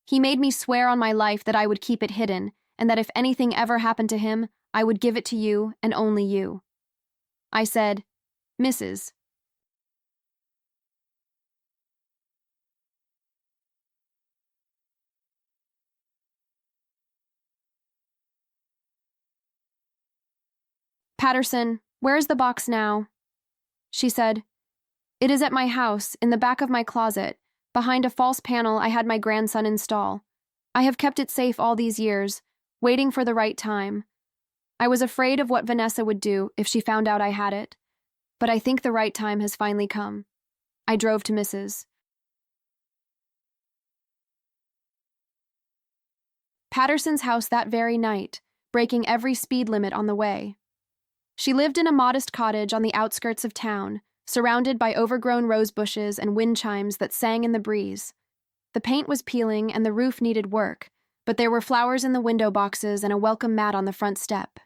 He made me swear on my life that I would keep it hidden, and that if anything ever happened to him, I would give it to you and only you. I said, "Mrs. Patterson, where is the box now?" She said, "It is at my house, in the back of my closet, behind a false panel I had my grandson install. I have kept it safe all these years, waiting for the right time. I was afraid of what Vanessa would do if she found out I had it, but I think the right time has finally come." I drove to Mrs. Patterson's house that very night, breaking every speed limit on the way. She lived in a modest cottage on the outskirts of town, surrounded by overgrown rose bushes and wind chimes that sang in the breeze. The paint was peeling and the roof needed work, but there were flowers in the window boxes and a welcome mat on the front step.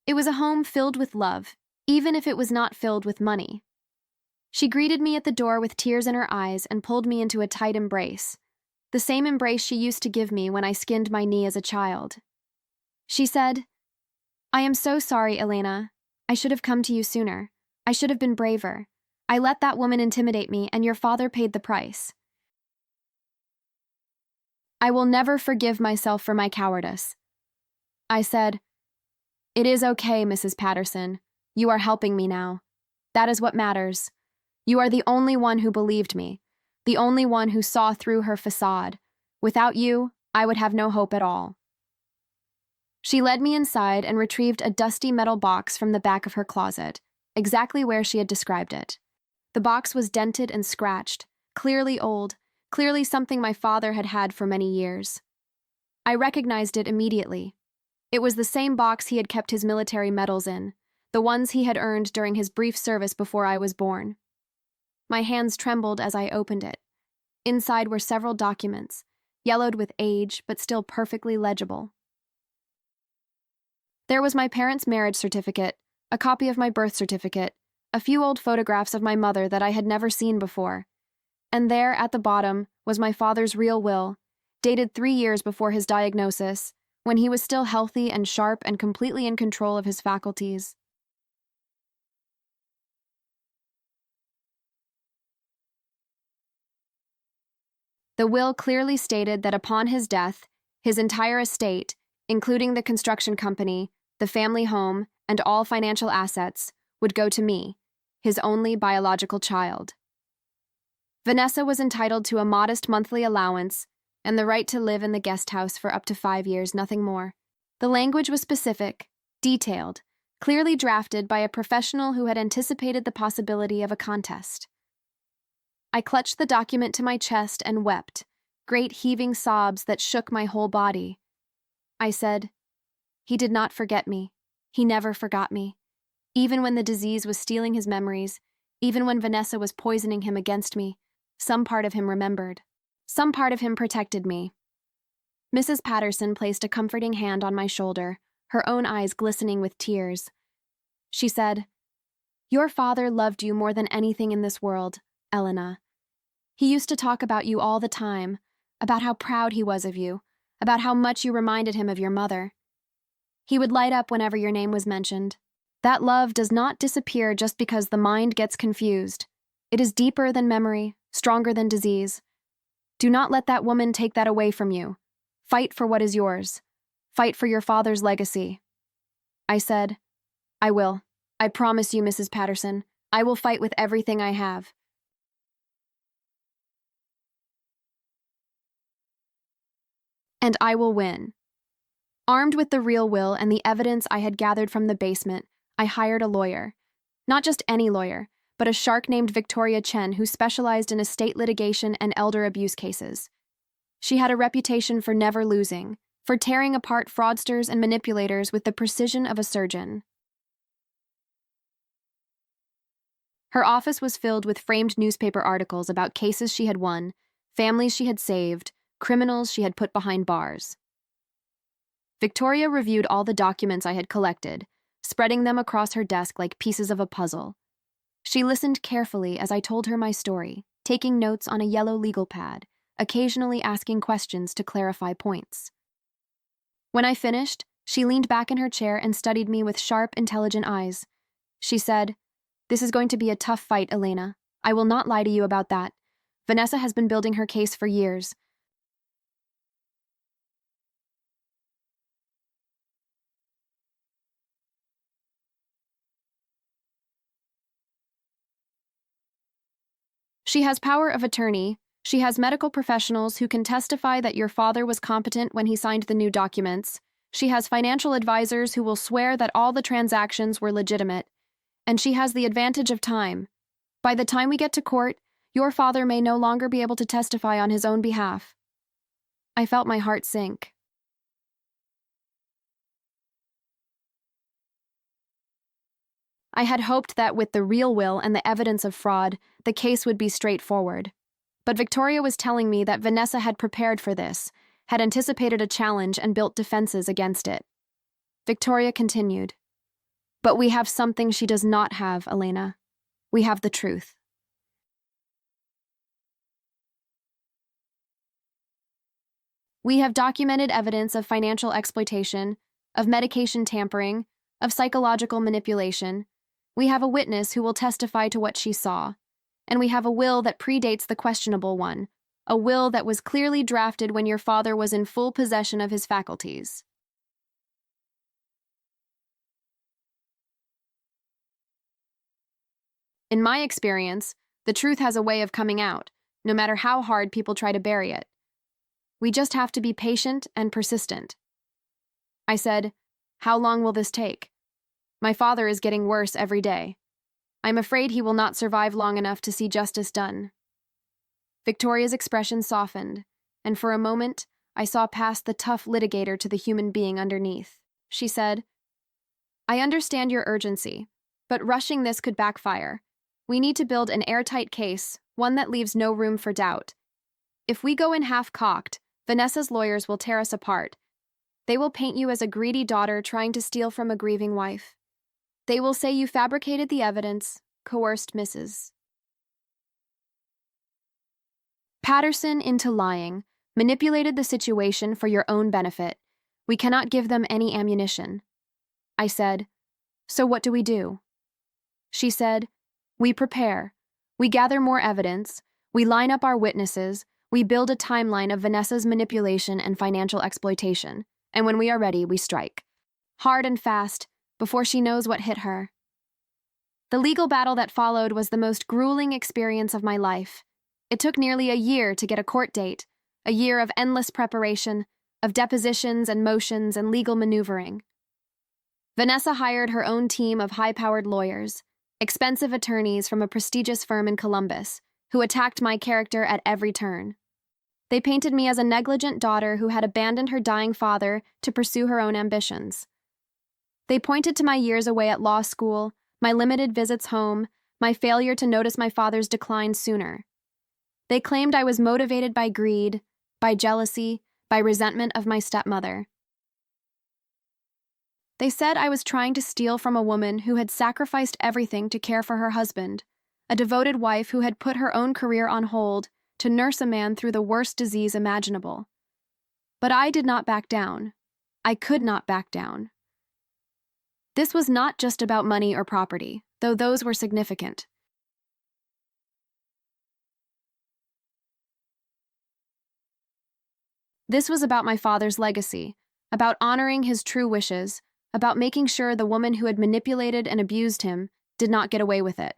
It was a home filled with love, even if it was not filled with money. She greeted me at the door with tears in her eyes and pulled me into a tight embrace, the same embrace she used to give me when I skinned my knee as a child. She said, "I am so sorry, Elena. I should have come to you sooner. I should have been braver. I let that woman intimidate me, and your father paid the price. I will never forgive myself for my cowardice." I said, "It is okay, Mrs. Patterson. You are helping me now. That is what matters. You are the only one who believed me, the only one who saw through her facade. Without you, I would have no hope at all." She led me inside and retrieved a dusty metal box from the back of her closet, exactly where she had described it. The box was dented and scratched, clearly old, clearly something my father had had for many years. I recognized it immediately. It was the same box he had kept his military medals in, the ones he had earned during his brief service before I was born. My hands trembled as I opened it. Inside were several documents, yellowed with age but still perfectly legible. There was my parents' marriage certificate, a copy of my birth certificate, a few old photographs of my mother that I had never seen before. And there, at the bottom, was my father's real will, dated 3 years before his diagnosis, when he was still healthy and sharp and completely in control of his faculties. The will clearly stated that upon his death, his entire estate, including the construction company, the family home, and all financial assets, would go to me, his only biological child. Vanessa was entitled to a modest monthly allowance and the right to live in the guest house for up to 5 years, nothing more. The language was specific, detailed, clearly drafted by a professional who had anticipated the possibility of a contest. I clutched the document to my chest and wept, great heaving sobs that shook my whole body. I said, "He did not forget me. He never forgot me. Even when the disease was stealing his memories, even when Vanessa was poisoning him against me, some part of him remembered. Some part of him protected me." Mrs. Patterson placed a comforting hand on my shoulder, her own eyes glistening with tears. She said, "Your father loved you more than anything in this world, Elena. He used to talk about you all the time, about how proud he was of you, about how much you reminded him of your mother. He would light up whenever your name was mentioned. That love does not disappear just because the mind gets confused. It is deeper than memory, stronger than disease. Do not let that woman take that away from you. Fight for what is yours. Fight for your father's legacy. I said, I will. I promise you, Mrs. Patterson. I will fight with everything I have. And I will win. Armed with the real will and the evidence I had gathered from the basement, I hired a lawyer. Not just any lawyer, but a shark named Victoria Chen who specialized in estate litigation and elder abuse cases. She had a reputation for never losing, for tearing apart fraudsters and manipulators with the precision of a surgeon. Her office was filled with framed newspaper articles about cases she had won, families she had saved, criminals she had put behind bars. Victoria reviewed all the documents I had collected, spreading them across her desk like pieces of a puzzle. She listened carefully as I told her my story, taking notes on a yellow legal pad, occasionally asking questions to clarify points. When I finished, she leaned back in her chair and studied me with sharp, intelligent eyes. She said, "This is going to be a tough fight, Elena. I will not lie to you about that. Vanessa has been building her case for years. She has power of attorney. She has medical professionals who can testify that your father was competent when he signed the new documents. She has financial advisors who will swear that all the transactions were legitimate. And she has the advantage of time. By the time we get to court, your father may no longer be able to testify on his own behalf." I felt my heart sink. I had hoped that with the real will and the evidence of fraud, the case would be straightforward. But Victoria was telling me that Vanessa had prepared for this, had anticipated a challenge and built defenses against it. Victoria continued, "But we have something she does not have, Elena. We have the truth." We have documented evidence of financial exploitation, of medication tampering, of psychological manipulation. We have a witness who will testify to what she saw. And we have a will that predates the questionable one, a will that was clearly drafted when your father was in full possession of his faculties. In my experience, the truth has a way of coming out, no matter how hard people try to bury it. We just have to be patient and persistent. I said, "How long will this take? My father is getting worse every day. I'm afraid he will not survive long enough to see justice done." Victoria's expression softened, and for a moment, I saw past the tough litigator to the human being underneath. She said, "I understand your urgency, but rushing this could backfire. We need to build an airtight case, one that leaves no room for doubt. If we go in half-cocked, Vanessa's lawyers will tear us apart. They will paint you as a greedy daughter trying to steal from a grieving wife. They will say you fabricated the evidence, coerced Mrs. Patterson into lying, manipulated the situation for your own benefit. We cannot give them any ammunition." I said, "So what do we do?" She said, "We prepare. We gather more evidence. We line up our witnesses. We build a timeline of Vanessa's manipulation and financial exploitation. And when we are ready, we strike. Hard and fast, before she knows what hit her." The legal battle that followed was the most grueling experience of my life. It took nearly a year to get a court date, a year of endless preparation, of depositions and motions and legal maneuvering. Vanessa hired her own team of high-powered lawyers, expensive attorneys from a prestigious firm in Columbus, who attacked my character at every turn. They painted me as a negligent daughter who had abandoned her dying father to pursue her own ambitions. They pointed to my years away at law school, my limited visits home, my failure to notice my father's decline sooner. They claimed I was motivated by greed, by jealousy, by resentment of my stepmother. They said I was trying to steal from a woman who had sacrificed everything to care for her husband, a devoted wife who had put her own career on hold to nurse a man through the worst disease imaginable. But I did not back down. I could not back down. This was not just about money or property, though those were significant. This was about my father's legacy, about honoring his true wishes, about making sure the woman who had manipulated and abused him did not get away with it.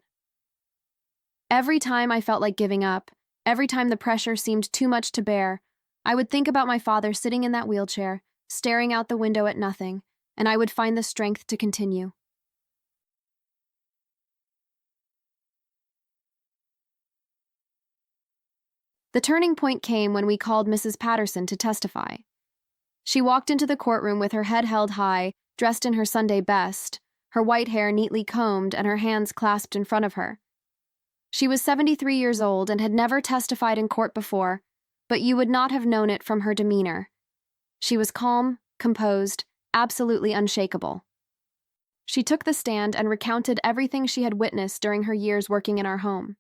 Every time I felt like giving up, every time the pressure seemed too much to bear, I would think about my father sitting in that wheelchair, staring out the window at nothing, and I would find the strength to continue. The turning point came when we called Mrs. Patterson to testify. She walked into the courtroom with her head held high, dressed in her Sunday best, her white hair neatly combed and her hands clasped in front of her. She was 73 years old and had never testified in court before, but you would not have known it from her demeanor. She was calm, composed, absolutely unshakable. She took the stand and recounted everything she had witnessed during her years working in our home.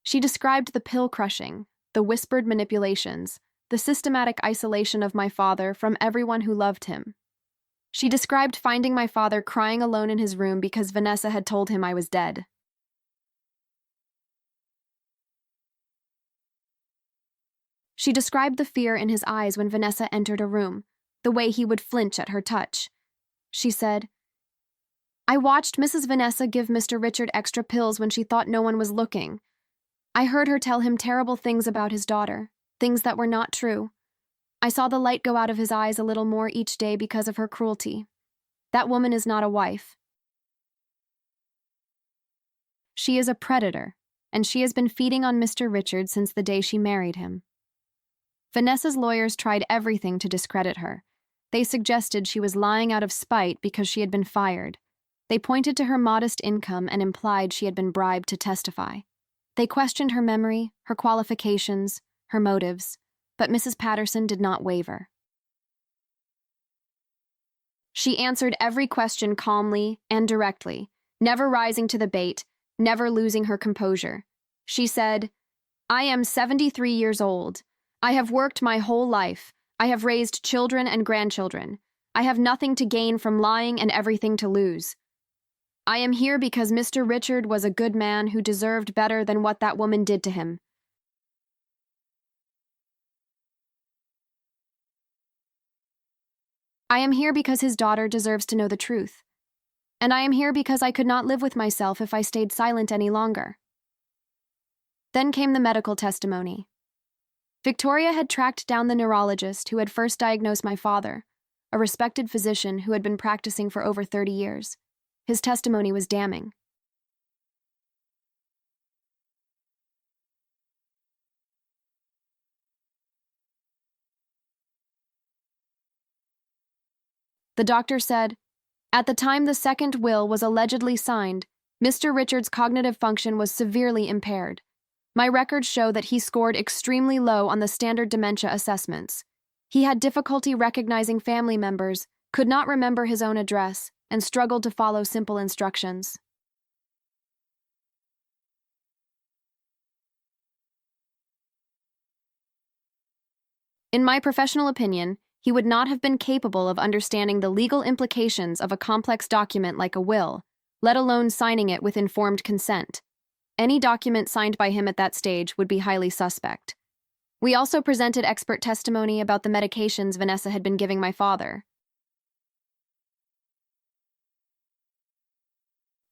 She described the pill crushing, the whispered manipulations, the systematic isolation of my father from everyone who loved him. She described finding my father crying alone in his room because Vanessa had told him I was dead. She described the fear in his eyes when Vanessa entered a room, the way he would flinch at her touch. She said, "I watched Mrs. Vanessa give Mr. Richard extra pills when she thought no one was looking. I heard her tell him terrible things about his daughter, things that were not true. I saw the light go out of his eyes a little more each day because of her cruelty. That woman is not a wife. She is a predator, and she has been feeding on Mr. Richard since the day she married him." Vanessa's lawyers tried everything to discredit her. They suggested she was lying out of spite because she had been fired. They pointed to her modest income and implied she had been bribed to testify. They questioned her memory, her qualifications, her motives, but Mrs. Patterson did not waver. She answered every question calmly and directly, never rising to the bait, never losing her composure. She said, "I am 73 years old. I have worked my whole life. I have raised children and grandchildren. I have nothing to gain from lying and everything to lose. I am here because Mr. Richard was a good man who deserved better than what that woman did to him. I am here because his daughter deserves to know the truth. And I am here because I could not live with myself if I stayed silent any longer." Then came the medical testimony. Victoria had tracked down the neurologist who had first diagnosed my father, a respected physician who had been practicing for over 30 years. His testimony was damning. The doctor said, "At the time the second will was allegedly signed, Mr. Richard's cognitive function was severely impaired. My records show that he scored extremely low on the standard dementia assessments. He had difficulty recognizing family members, could not remember his own address, and struggled to follow simple instructions." In my professional opinion, he would not have been capable of understanding the legal implications of a complex document like a will, let alone signing it with informed consent. Any document signed by him at that stage would be highly suspect. We also presented expert testimony about the medications Vanessa had been giving my father.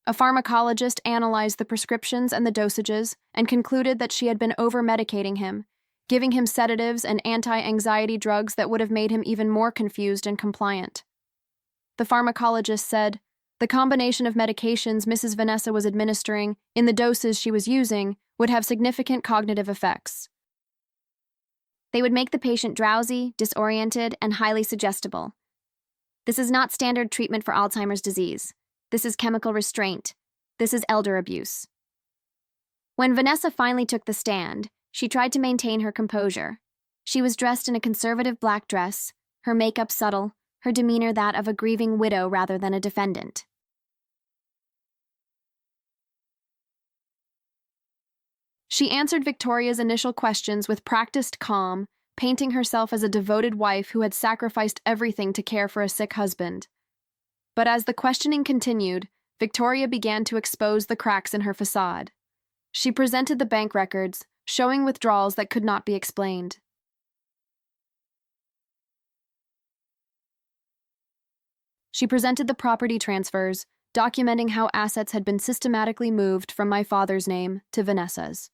A pharmacologist analyzed the prescriptions and the dosages and concluded that she had been over-medicating him, giving him sedatives and anti-anxiety drugs that would have made him even more confused and compliant. The pharmacologist said, "The combination of medications Mrs. Vanessa was administering in the doses she was using would have significant cognitive effects. They would make the patient drowsy, disoriented, and highly suggestible. This is not standard treatment for Alzheimer's disease. This is chemical restraint. This is elder abuse." When Vanessa finally took the stand, she tried to maintain her composure. She was dressed in a conservative black dress, her makeup subtle, her demeanor that of a grieving widow rather than a defendant. She answered Victoria's initial questions with practiced calm, painting herself as a devoted wife who had sacrificed everything to care for a sick husband. But as the questioning continued, Victoria began to expose the cracks in her facade. She presented the bank records, showing withdrawals that could not be explained. She presented the property transfers, documenting how assets had been systematically moved from my father's name to Vanessa's.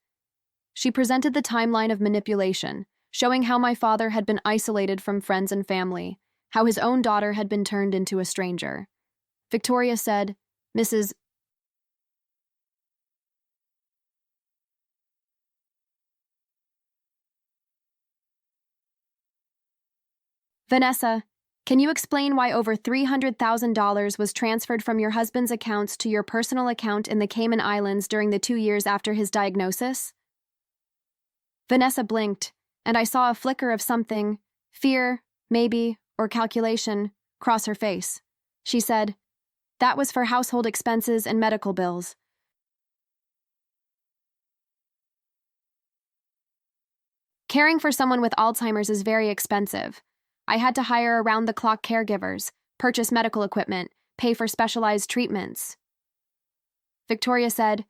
She presented the timeline of manipulation, showing how my father had been isolated from friends and family, how his own daughter had been turned into a stranger. Victoria said, Mrs. Vanessa, can you explain why over $300,000 was transferred from your husband's accounts to your personal account in the Cayman Islands during the 2 years after his diagnosis? Vanessa blinked, and I saw a flicker of something, fear, maybe, or calculation, cross her face. She said, That was for household expenses and medical bills. Caring for someone with Alzheimer's is very expensive. I had to hire around-the-clock caregivers, purchase medical equipment, pay for specialized treatments. Victoria said,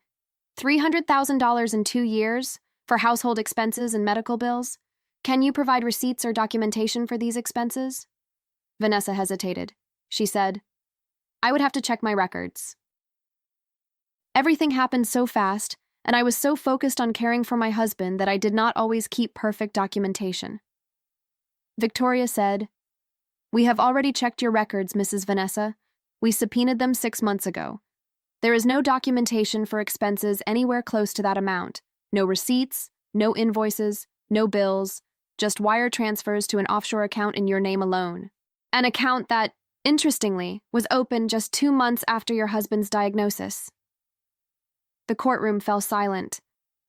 $300,000 in 2 years for household expenses and medical bills? Can you provide receipts or documentation for these expenses? Vanessa hesitated. She said, I would have to check my records. Everything happened so fast, and I was so focused on caring for my husband that I did not always keep perfect documentation. Victoria said, We have already checked your records, Mrs. Vanessa. We subpoenaed them 6 months ago. There is no documentation for expenses anywhere close to that amount. No receipts, no invoices, no bills, just wire transfers to an offshore account in your name alone. An account that, interestingly, was opened just 2 months after your husband's diagnosis. The courtroom fell silent.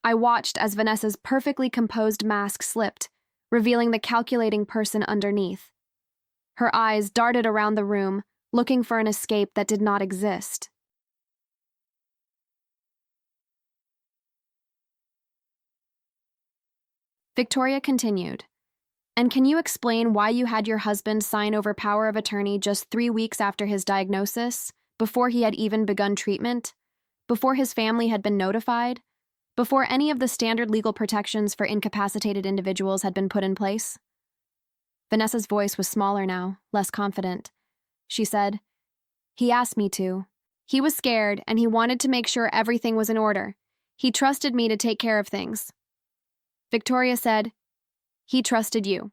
I watched as Vanessa's perfectly composed mask slipped, revealing the calculating person underneath. Her eyes darted around the room, looking for an escape that did not exist. Victoria continued, And can you explain why you had your husband sign over power of attorney just 3 weeks after his diagnosis, before he had even begun treatment, before his family had been notified, before any of the standard legal protections for incapacitated individuals had been put in place? Vanessa's voice was smaller now, less confident. She said, He asked me to. He was scared, and he wanted to make sure everything was in order. He trusted me to take care of things. Victoria said, He trusted you.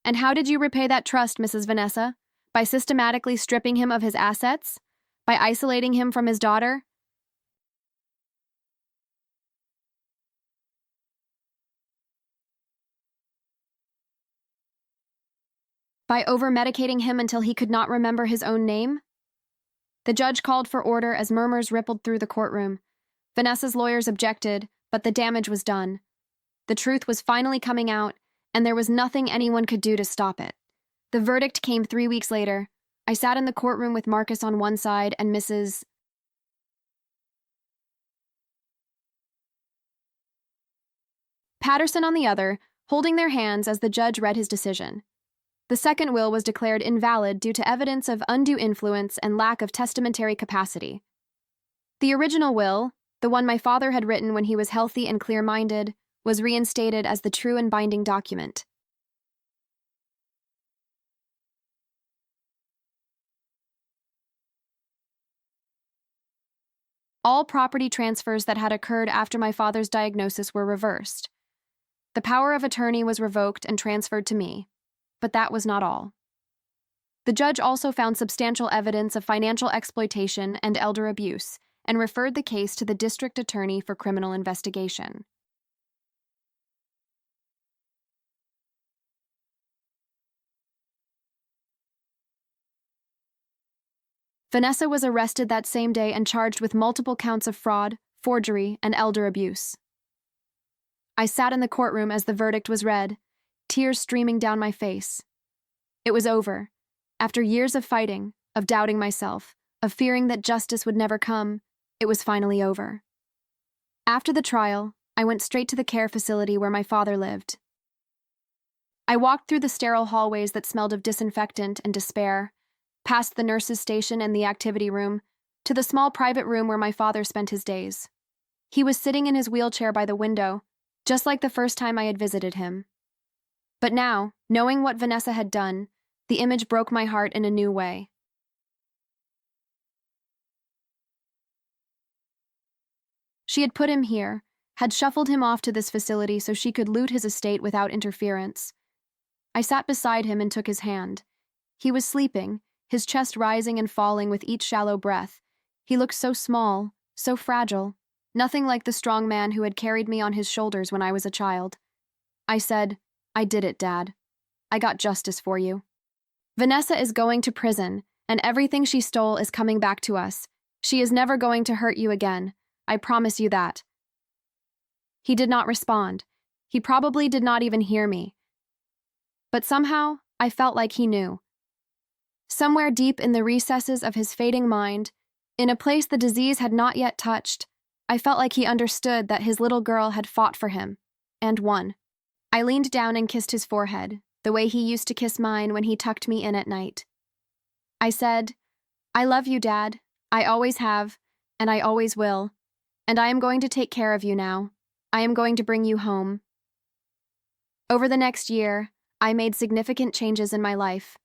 And how did you repay that trust, Mrs. Vanessa? By systematically stripping him of his assets? By isolating him from his daughter? By over-medicating him until he could not remember his own name? The judge called for order as murmurs rippled through the courtroom. Vanessa's lawyers objected, but the damage was done. The truth was finally coming out, and there was nothing anyone could do to stop it. The verdict came 3 weeks later. I sat in the courtroom with Marcus on one side and Mrs. Patterson on the other, holding their hands as the judge read his decision. The second will was declared invalid due to evidence of undue influence and lack of testamentary capacity. The original will, the one my father had written when he was healthy and clear-minded, was reinstated as the true and binding document. All property transfers that had occurred after my father's diagnosis were reversed. The power of attorney was revoked and transferred to me. But that was not all. The judge also found substantial evidence of financial exploitation and elder abuse and referred the case to the district attorney for criminal investigation. Vanessa was arrested that same day and charged with multiple counts of fraud, forgery, and elder abuse. I sat in the courtroom as the verdict was read, tears streaming down my face. It was over. After years of fighting, of doubting myself, of fearing that justice would never come, it was finally over. After the trial, I went straight to the care facility where my father lived. I walked through the sterile hallways that smelled of disinfectant and despair, past the nurse's station and the activity room, to the small private room where my father spent his days. He was sitting in his wheelchair by the window, just like the first time I had visited him. But now, knowing what Vanessa had done, the image broke my heart in a new way. She had put him here, had shuffled him off to this facility so she could loot his estate without interference. I sat beside him and took his hand. He was sleeping, his chest rising and falling with each shallow breath. He looked so small, so fragile, nothing like the strong man who had carried me on his shoulders when I was a child. I said, "I did it, Dad. I got justice for you. Vanessa is going to prison, and everything she stole is coming back to us. She is never going to hurt you again. I promise you that." He did not respond. He probably did not even hear me. But somehow, I felt like he knew. Somewhere deep in the recesses of his fading mind, in a place the disease had not yet touched, I felt like he understood that his little girl had fought for him, and won. I leaned down and kissed his forehead, the way he used to kiss mine when he tucked me in at night. I said, "I love you, Dad. I always have, and I always will. And I am going to take care of you now. I am going to bring you home." Over the next year, I made significant changes in my life.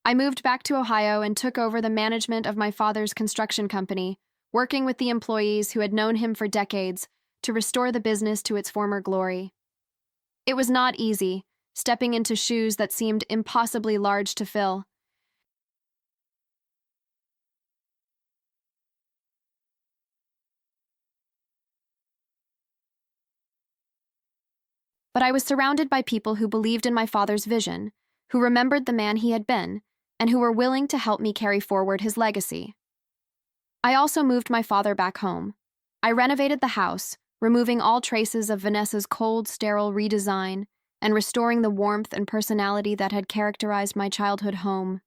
I moved back to Ohio and took over the management of my father's construction company, working with the employees who had known him for decades to restore the business to its former glory. It was not easy, stepping into shoes that seemed impossibly large to fill. But I was surrounded by people who believed in my father's vision, who remembered the man he had been, and who were willing to help me carry forward his legacy. I also moved my father back home. I renovated the house, removing all traces of Vanessa's cold, sterile redesign and restoring the warmth and personality that had characterized my childhood home.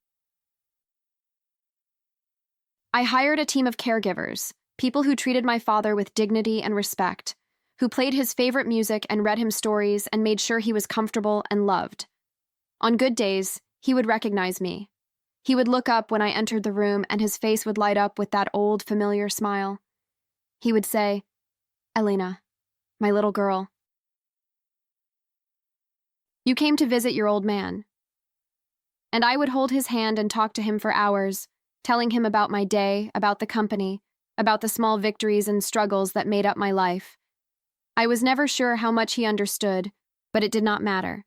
I hired a team of caregivers, people who treated my father with dignity and respect, who played his favorite music and read him stories and made sure he was comfortable and loved. On good days, he would recognize me. He would look up when I entered the room and his face would light up with that old, familiar smile. He would say, "Elena, my little girl. You came to visit your old man." And I would hold his hand and talk to him for hours, telling him about my day, about the company, about the small victories and struggles that made up my life. I was never sure how much he understood, but it did not matter.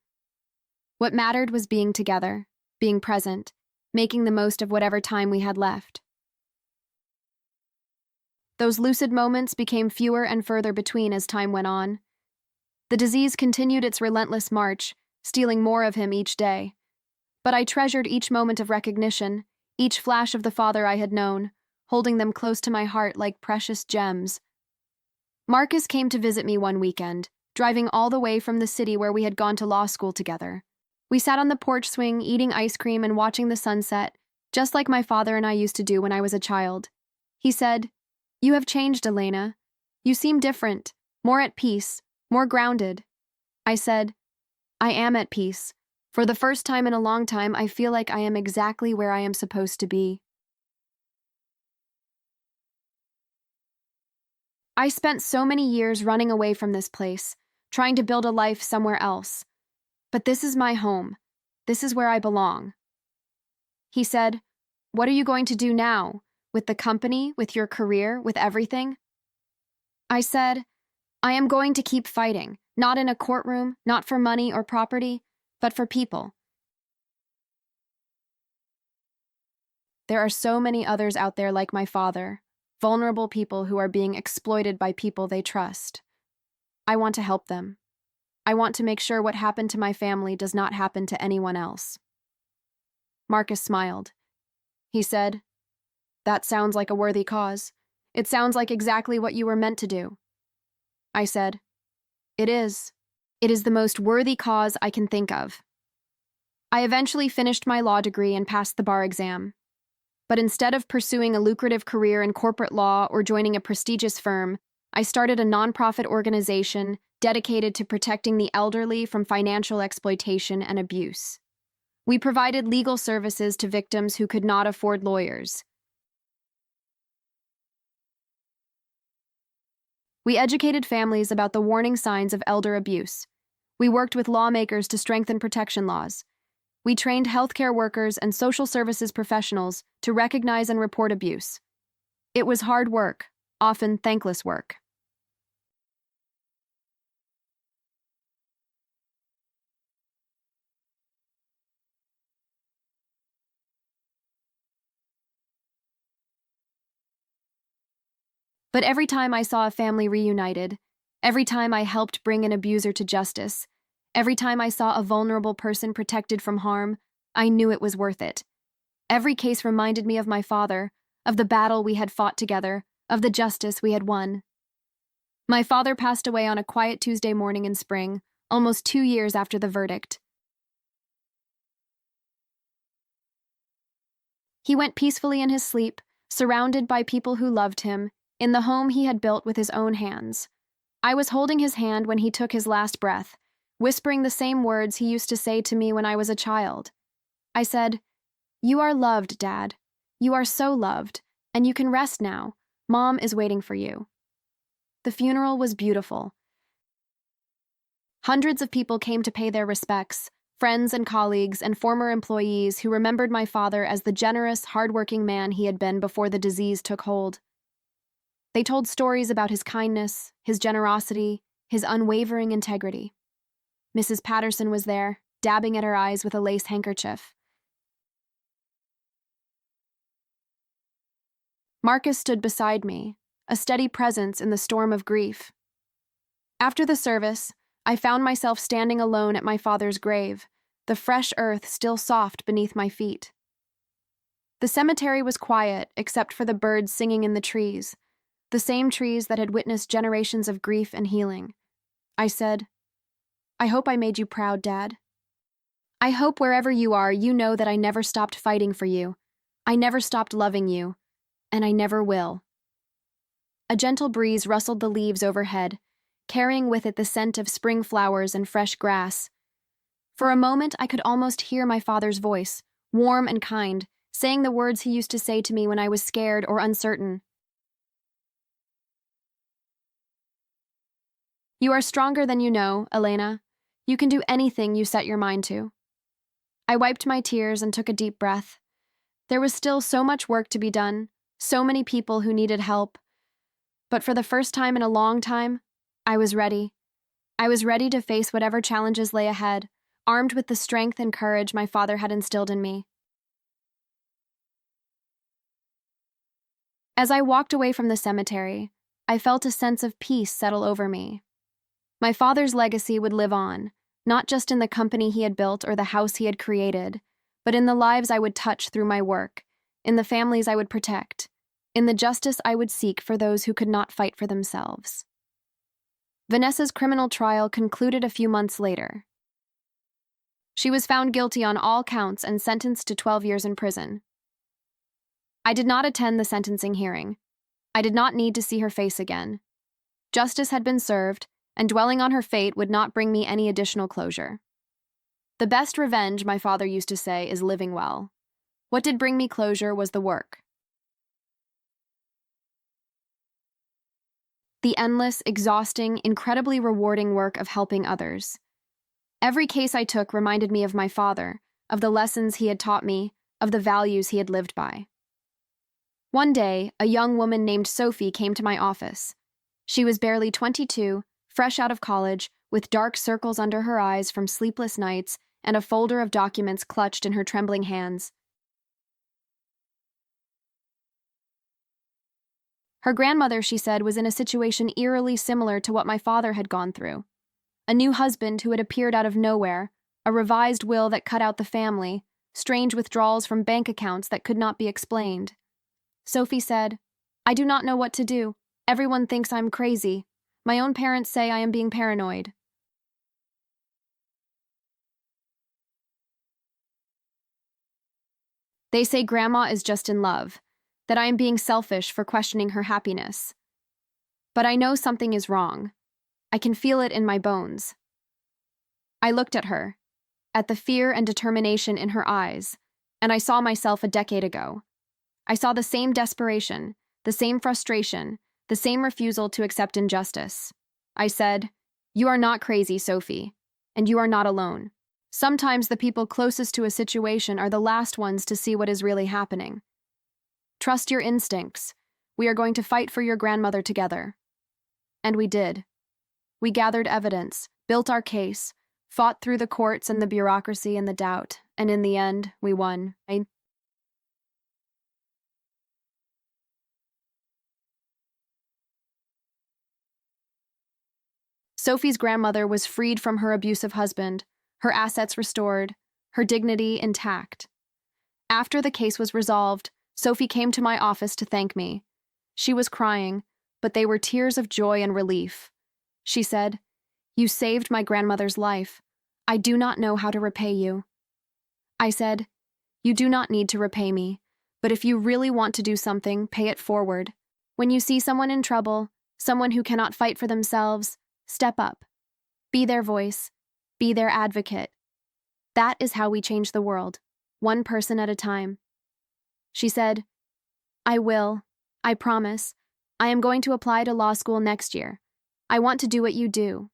What mattered was being together, being present, making the most of whatever time we had left. Those lucid moments became fewer and further between as time went on. The disease continued its relentless march, stealing more of him each day. But I treasured each moment of recognition, each flash of the father I had known, holding them close to my heart like precious gems. Marcus came to visit me one weekend, driving all the way from the city where we had gone to law school together. We sat on the porch swing, eating ice cream and watching the sunset, just like my father and I used to do when I was a child. He said, "You have changed, Elena. You seem different, more at peace, more grounded." I said, "I am at peace. For the first time in a long time, I feel like I am exactly where I am supposed to be." I spent so many years running away from this place, trying to build a life somewhere else. But this is my home. This is where I belong. He said, "What are you going to do now? With the company, with your career, with everything?" I said, "I am going to keep fighting, not in a courtroom, not for money or property, but for people." There are so many others out there like my father, vulnerable people who are being exploited by people they trust. I want to help them. I want to make sure what happened to my family does not happen to anyone else. Marcus smiled. He said, "That sounds like a worthy cause. It sounds like exactly what you were meant to do." I said, "It is. It is the most worthy cause I can think of." I eventually finished my law degree and passed the bar exam. But instead of pursuing a lucrative career in corporate law or joining a prestigious firm, I started a nonprofit organization dedicated to protecting the elderly from financial exploitation and abuse. We provided legal services to victims who could not afford lawyers. We educated families about the warning signs of elder abuse. We worked with lawmakers to strengthen protection laws. We trained healthcare workers and social services professionals to recognize and report abuse. It was hard work, often thankless work. But every time I saw a family reunited, every time I helped bring an abuser to justice, every time I saw a vulnerable person protected from harm, I knew it was worth it. Every case reminded me of my father, of the battle we had fought together, of the justice we had won. My father passed away on a quiet Tuesday morning in spring, almost 2 years after the verdict. He went peacefully in his sleep, surrounded by people who loved him, in the home he had built with his own hands. I was holding his hand when he took his last breath, whispering the same words he used to say to me when I was a child. I said, "You are loved, Dad. You are so loved, and you can rest now. Mom is waiting for you." The funeral was beautiful. Hundreds of people came to pay their respects, friends and colleagues and former employees who remembered my father as the generous, hardworking man he had been before the disease took hold. They told stories about his kindness, his generosity, his unwavering integrity. Mrs. Patterson was there, dabbing at her eyes with a lace handkerchief. Marcus stood beside me, a steady presence in the storm of grief. After the service, I found myself standing alone at my father's grave, the fresh earth still soft beneath my feet. The cemetery was quiet except for the birds singing in the trees, the same trees that had witnessed generations of grief and healing. I said, "I hope I made you proud, Dad. I hope wherever you are, you know that I never stopped fighting for you. I never stopped loving you, and I never will." A gentle breeze rustled the leaves overhead, carrying with it the scent of spring flowers and fresh grass. For a moment, I could almost hear my father's voice, warm and kind, saying the words he used to say to me when I was scared or uncertain. "You are stronger than you know, Elena. You can do anything you set your mind to." I wiped my tears and took a deep breath. There was still so much work to be done, so many people who needed help. But for the first time in a long time, I was ready. I was ready to face whatever challenges lay ahead, armed with the strength and courage my father had instilled in me. As I walked away from the cemetery, I felt a sense of peace settle over me. My father's legacy would live on, not just in the company he had built or the house he had created, but in the lives I would touch through my work, in the families I would protect, in the justice I would seek for those who could not fight for themselves. Vanessa's criminal trial concluded a few months later. She was found guilty on all counts and sentenced to 12 years in prison. I did not attend the sentencing hearing. I did not need to see her face again. Justice had been served, and dwelling on her fate would not bring me any additional closure. The best revenge, my father used to say, is living well. What did bring me closure was the work. The endless, exhausting, incredibly rewarding work of helping others. Every case I took reminded me of my father, of the lessons he had taught me, of the values he had lived by. One day, a young woman named Sophie came to my office. She was barely 22, fresh out of college, with dark circles under her eyes from sleepless nights and a folder of documents clutched in her trembling hands. Her grandmother, she said, was in a situation eerily similar to what my father had gone through. A new husband who had appeared out of nowhere, a revised will that cut out the family, strange withdrawals from bank accounts that could not be explained. Sophie said, "I do not know what to do. Everyone thinks I'm crazy. My own parents say I am being paranoid." They say Grandma is just in love, that I am being selfish for questioning her happiness. But I know something is wrong. I can feel it in my bones. I looked at her. at the fear and determination in her eyes, and I saw myself a decade ago. I saw the same desperation, the same frustration, the same refusal to accept injustice. I said, "You are not crazy, Sophie, and you are not alone." Sometimes the people closest to a situation are the last ones to see what is really happening. Trust your instincts. We are going to fight for your grandmother together. And we did. We gathered evidence, built our case, fought through the courts and the bureaucracy and the doubt, and in the end, we won. Sophie's grandmother was freed from her abusive husband, her assets restored, her dignity intact. After the case was resolved, Sophie came to my office to thank me. She was crying, but they were tears of joy and relief. She said, "You saved my grandmother's life. I do not know how to repay you." I said, "You do not need to repay me, but if you really want to do something, pay it forward. When you see someone in trouble, someone who cannot fight for themselves, step up. Be their voice. Be their advocate. That is how we change the world, one person at a time." She said, "I will. I promise. I am going to apply to law school next year. I want to do what you do."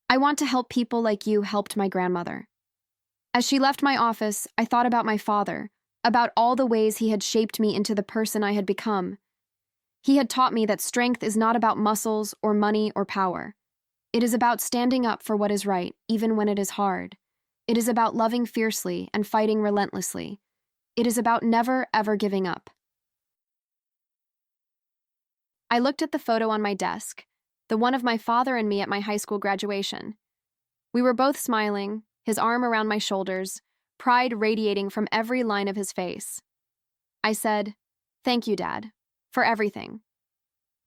I want to help people like you helped my grandmother. As she left my office, I thought about my father, about all the ways he had shaped me into the person I had become. He had taught me that strength is not about muscles or money or power. It is about standing up for what is right, even when it is hard. It is about loving fiercely and fighting relentlessly. It is about never, ever giving up. I looked at the photo on my desk, the one of my father and me at my high school graduation. We were both smiling, his arm around my shoulders, pride radiating from every line of his face. I said, "Thank you, Dad, for everything."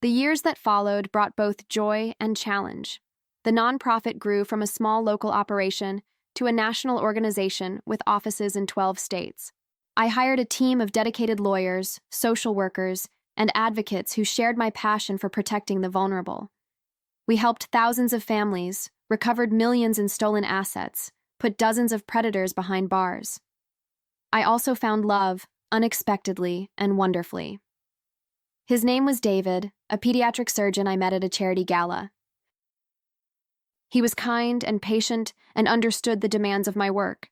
The years that followed brought both joy and challenge. The nonprofit grew from a small local operation to a national organization with offices in 12 states. I hired a team of dedicated lawyers, social workers, and advocates who shared my passion for protecting the vulnerable. We helped thousands of families, recovered millions in stolen assets, put dozens of predators behind bars. I also found love, unexpectedly and wonderfully. His name was David, a pediatric surgeon I met at a charity gala. He was kind and patient and understood the demands of my work.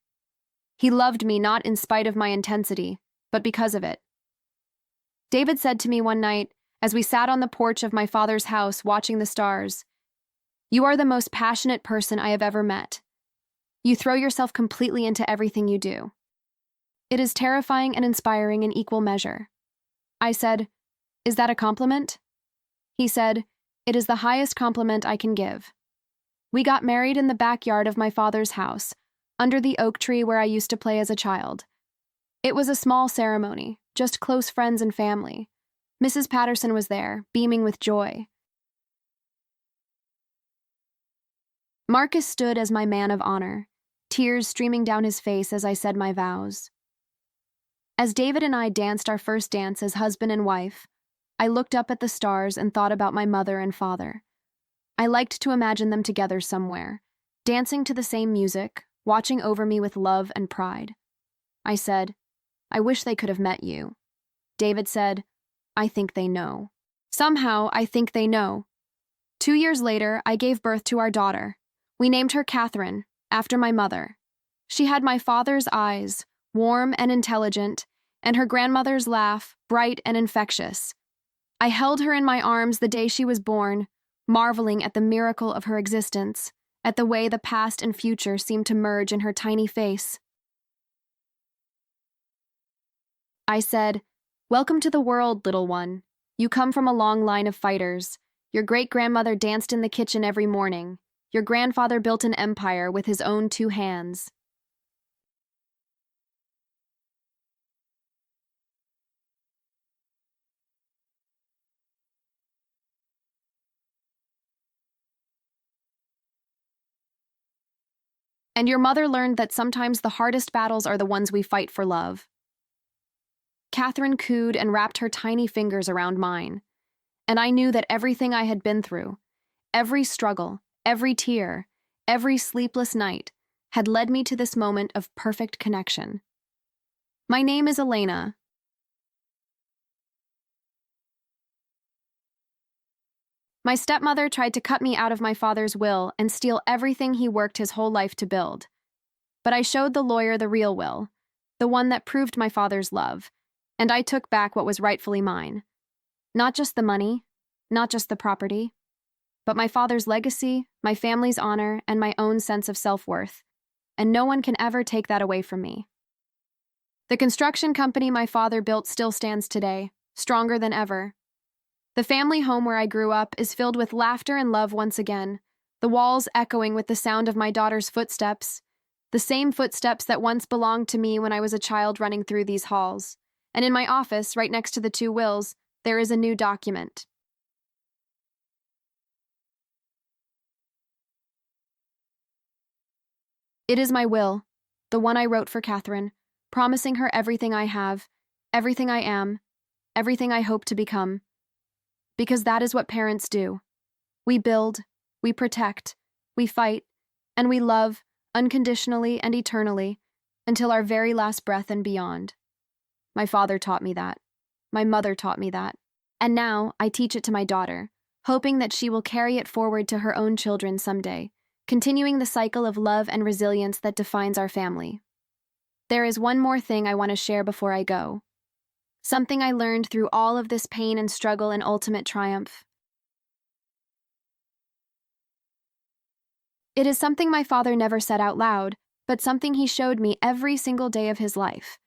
He loved me not in spite of my intensity, but because of it. David said to me one night, as we sat on the porch of my father's house watching the stars, "You are the most passionate person I have ever met. You throw yourself completely into everything you do." It is terrifying and inspiring in equal measure. I said, "Is that a compliment?" He said, "It is the highest compliment I can give." We got married in the backyard of my father's house, under the oak tree where I used to play as a child. It was a small ceremony, just close friends and family. Mrs. Patterson was there, beaming with joy. Marcus stood as my man of honor, tears streaming down his face as I said my vows. As David and I danced our first dance as husband and wife, I looked up at the stars and thought about my mother and father. I liked to imagine them together somewhere, dancing to the same music, watching over me with love and pride. I said, "I wish they could have met you." David said, "I think they know." Somehow, I think they know. 2 years later, I gave birth to our daughter. We named her Catherine, after my mother. She had my father's eyes, warm and intelligent, and her grandmother's laugh, bright and infectious. I held her in my arms the day she was born, marveling at the miracle of her existence, at the way the past and future seemed to merge in her tiny face. I said, "Welcome to the world, little one. You come from a long line of fighters. Your great-grandmother danced in the kitchen every morning. Your grandfather built an empire with his own 2 hands. And your mother learned that sometimes the hardest battles are the ones we fight for love." Catherine cooed and wrapped her tiny fingers around mine. and I knew that everything I had been through, every struggle, every tear, every sleepless night, had led me to this moment of perfect connection. My name is Elena. My stepmother tried to cut me out of my father's will and steal everything he worked his whole life to build. But I showed the lawyer the real will, the one that proved my father's love, and I took back what was rightfully mine. Not just the money, not just the property, but my father's legacy, my family's honor, and my own sense of self-worth. And no one can ever take that away from me. The construction company my father built still stands today, stronger than ever. The family home where I grew up is filled with laughter and love once again, the walls echoing with the sound of my daughter's footsteps, the same footsteps that once belonged to me when I was a child running through these halls. And in my office, right next to the two wills, there is a new document. It is my will, the one I wrote for Catherine, promising her everything I have, everything I am, everything I hope to become. Because that is what parents do. We build, we protect, we fight, and we love, unconditionally and eternally, until our very last breath and beyond. My father taught me that. My mother taught me that. And now I teach it to my daughter, hoping that she will carry it forward to her own children someday, continuing the cycle of love and resilience that defines our family. There is one more thing I want to share before I go. Something I learned through all of this pain and struggle and ultimate triumph. It is something my father never said out loud, but something he showed me every single day of his life.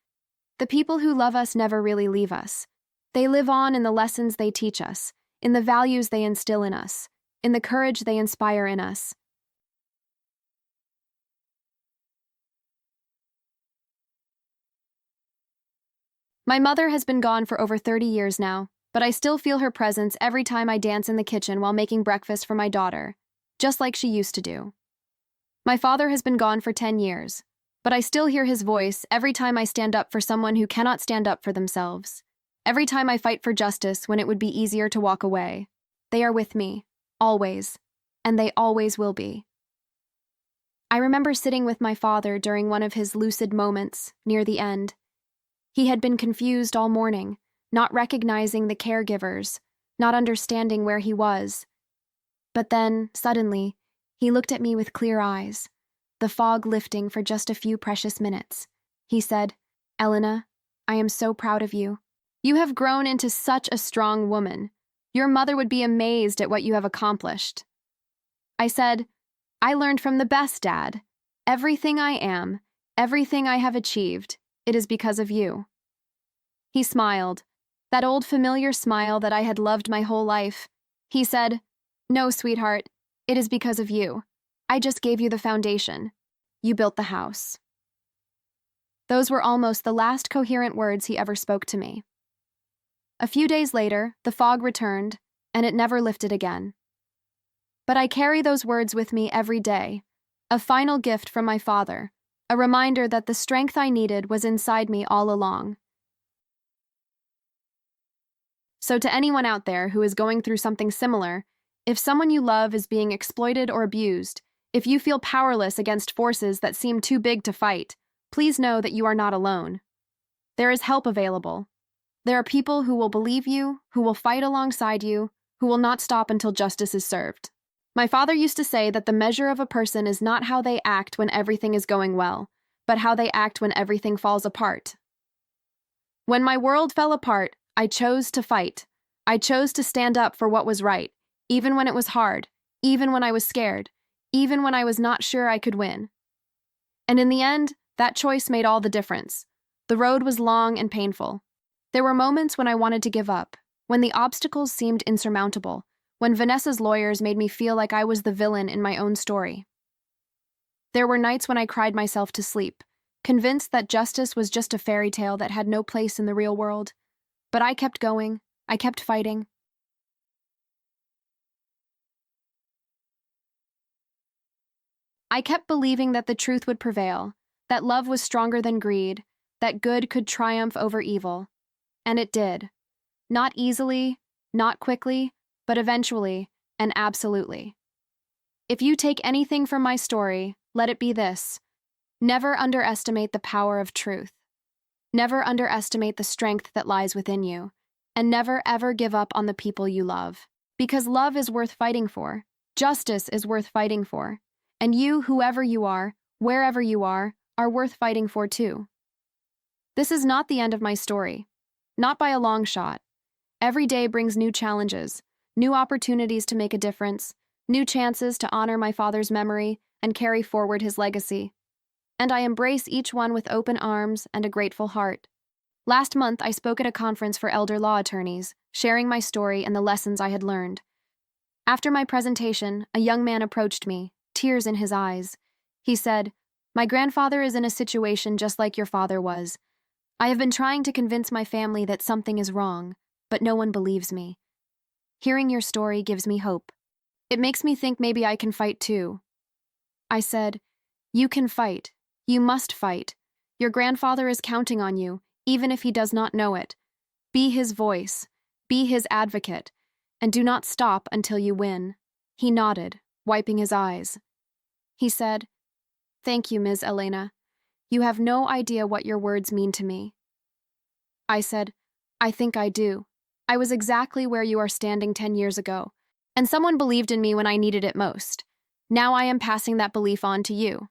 The people who love us never really leave us. They live on in the lessons they teach us, in the values they instill in us, in the courage they inspire in us. My mother has been gone for over 30 years now, but I still feel her presence every time I dance in the kitchen while making breakfast for my daughter, just like she used to do. My father has been gone for 10 years, but I still hear his voice every time I stand up for someone who cannot stand up for themselves. Every time I fight for justice when it would be easier to walk away. They are with me, always, and they always will be. I remember sitting with my father during one of his lucid moments near the end. He had been confused all morning, not recognizing the caregivers, not understanding where he was. But then, suddenly, he looked at me with clear eyes, the fog lifting for just a few precious minutes. He said, "Elena, I am so proud of you. You have grown into such a strong woman. Your mother would be amazed at what you have accomplished." I said, "I learned from the best, Dad. Everything I am, everything I have achieved, it is because of you." He smiled, that old familiar smile that I had loved my whole life. He said, "No, sweetheart, it is because of you. I just gave you the foundation. You built the house." Those were almost the last coherent words he ever spoke to me. A few days later, the fog returned, and it never lifted again. But I carry those words with me every day, a final gift from my father, a reminder that the strength I needed was inside me all along. So to anyone out there who is going through something similar, if someone you love is being exploited or abused, if you feel powerless against forces that seem too big to fight, please know that you are not alone. There is help available. There are people who will believe you, who will fight alongside you, who will not stop until justice is served. My father used to say that the measure of a person is not how they act when everything is going well, but how they act when everything falls apart. When my world fell apart, I chose to fight. I chose to stand up for what was right, even when it was hard, even when I was scared, even when I was not sure I could win. And in the end, that choice made all the difference. The road was long and painful. There were moments when I wanted to give up, when the obstacles seemed insurmountable, when Vanessa's lawyers made me feel like I was the villain in my own story. There were nights when I cried myself to sleep, convinced that justice was just a fairy tale that had no place in the real world. But I kept going. I kept fighting. I kept believing that the truth would prevail, that love was stronger than greed, that good could triumph over evil. And it did. Not easily, not quickly, but eventually, and absolutely. If you take anything from my story, let it be this: never underestimate the power of truth. Never underestimate the strength that lies within you, and never ever give up on the people you love. Because love is worth fighting for, justice is worth fighting for, and you, whoever you are, wherever you are worth fighting for too. This is not the end of my story. Not by a long shot. Every day brings new challenges, new opportunities to make a difference, new chances to honor my father's memory and carry forward his legacy. And I embrace each one with open arms and a grateful heart. Last month, I spoke at a conference for elder law attorneys, sharing my story and the lessons I had learned. After my presentation, a young man approached me, tears in his eyes. He said, "My grandfather is in a situation just like your father was. I have been trying to convince my family that something is wrong, but no one believes me. Hearing your story gives me hope. It makes me think maybe I can fight too." I said, "You can fight. You must fight. Your grandfather is counting on you, even if he does not know it. Be his voice, be his advocate, and do not stop until you win." He nodded, wiping his eyes. He said, "Thank you, Ms. Elena. You have no idea what your words mean to me." I said, "I think I do. I was exactly where you are standing 10 years ago, and someone believed in me when I needed it most. Now I am passing that belief on to you."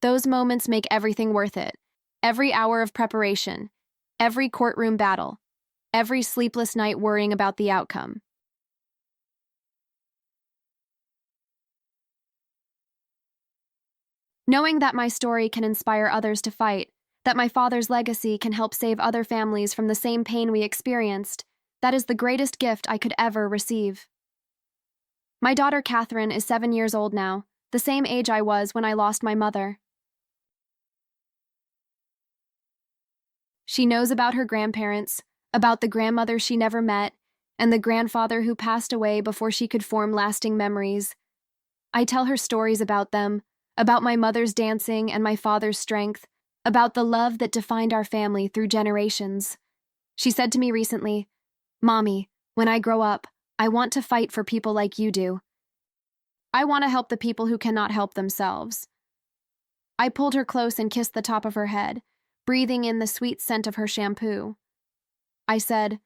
Those moments make everything worth it. Every hour of preparation, every courtroom battle, every sleepless night worrying about the outcome. Knowing that my story can inspire others to fight, that my father's legacy can help save other families from the same pain we experienced, that is the greatest gift I could ever receive. My daughter Catherine is 7 years old now, the same age I was when I lost my mother. She knows about her grandparents, about the grandmother she never met, and the grandfather who passed away before she could form lasting memories. I tell her stories about them, about my mother's dancing and my father's strength, about the love that defined our family through generations. She said to me recently, "Mommy, when I grow up, I want to fight for people like you do. I want to help the people who cannot help themselves." I pulled her close and kissed the top of her head, breathing in the sweet scent of her shampoo. I said,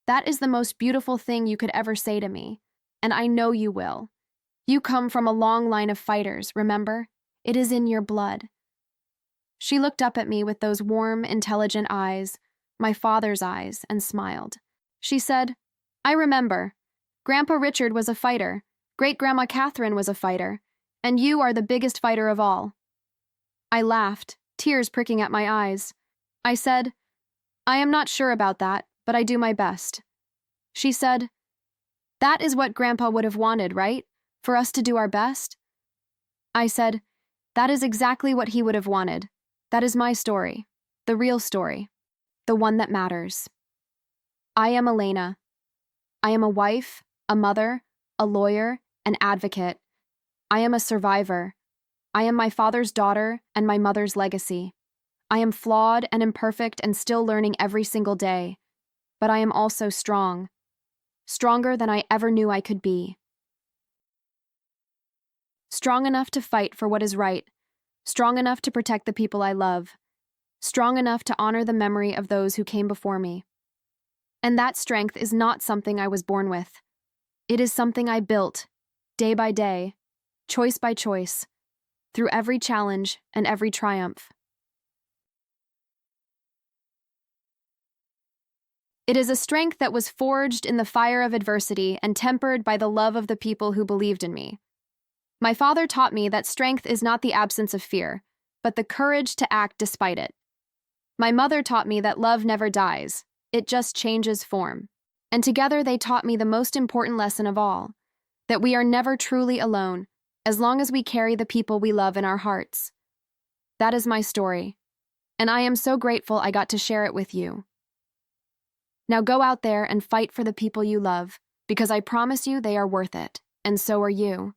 "That is the most beautiful thing you could ever say to me, and I know you will. You come from a long line of fighters, remember? It is in your blood." She looked up at me with those warm, intelligent eyes, my father's eyes, and smiled. She said, "I remember. Grandpa Richard was a fighter, Great-Grandma Catherine was a fighter, and you are the biggest fighter of all." I laughed, tears pricking at my eyes. I said, "I am not sure about that, but I do my best." She said, "That is what Grandpa would have wanted, right? For us to do our best?" I said, "That is exactly what he would have wanted. That is my story, the real story, the one that matters. I am Elena. I am a wife, a mother, a lawyer, an advocate. I am a survivor. I am my father's daughter and my mother's legacy. I am flawed and imperfect and still learning every single day, but I am also strong, stronger than I ever knew I could be. Strong enough to fight for what is right, strong enough to protect the people I love, strong enough to honor the memory of those who came before me. And that strength is not something I was born with. It is something I built, day by day, choice by choice, through every challenge and every triumph. It is a strength that was forged in the fire of adversity and tempered by the love of the people who believed in me. My father taught me that strength is not the absence of fear, but the courage to act despite it. My mother taught me that love never dies, it just changes form. And together they taught me the most important lesson of all, that we are never truly alone, as long as we carry the people we love in our hearts. That is my story, and I am so grateful I got to share it with you. Now go out there and fight for the people you love, because I promise you they are worth it, and so are you.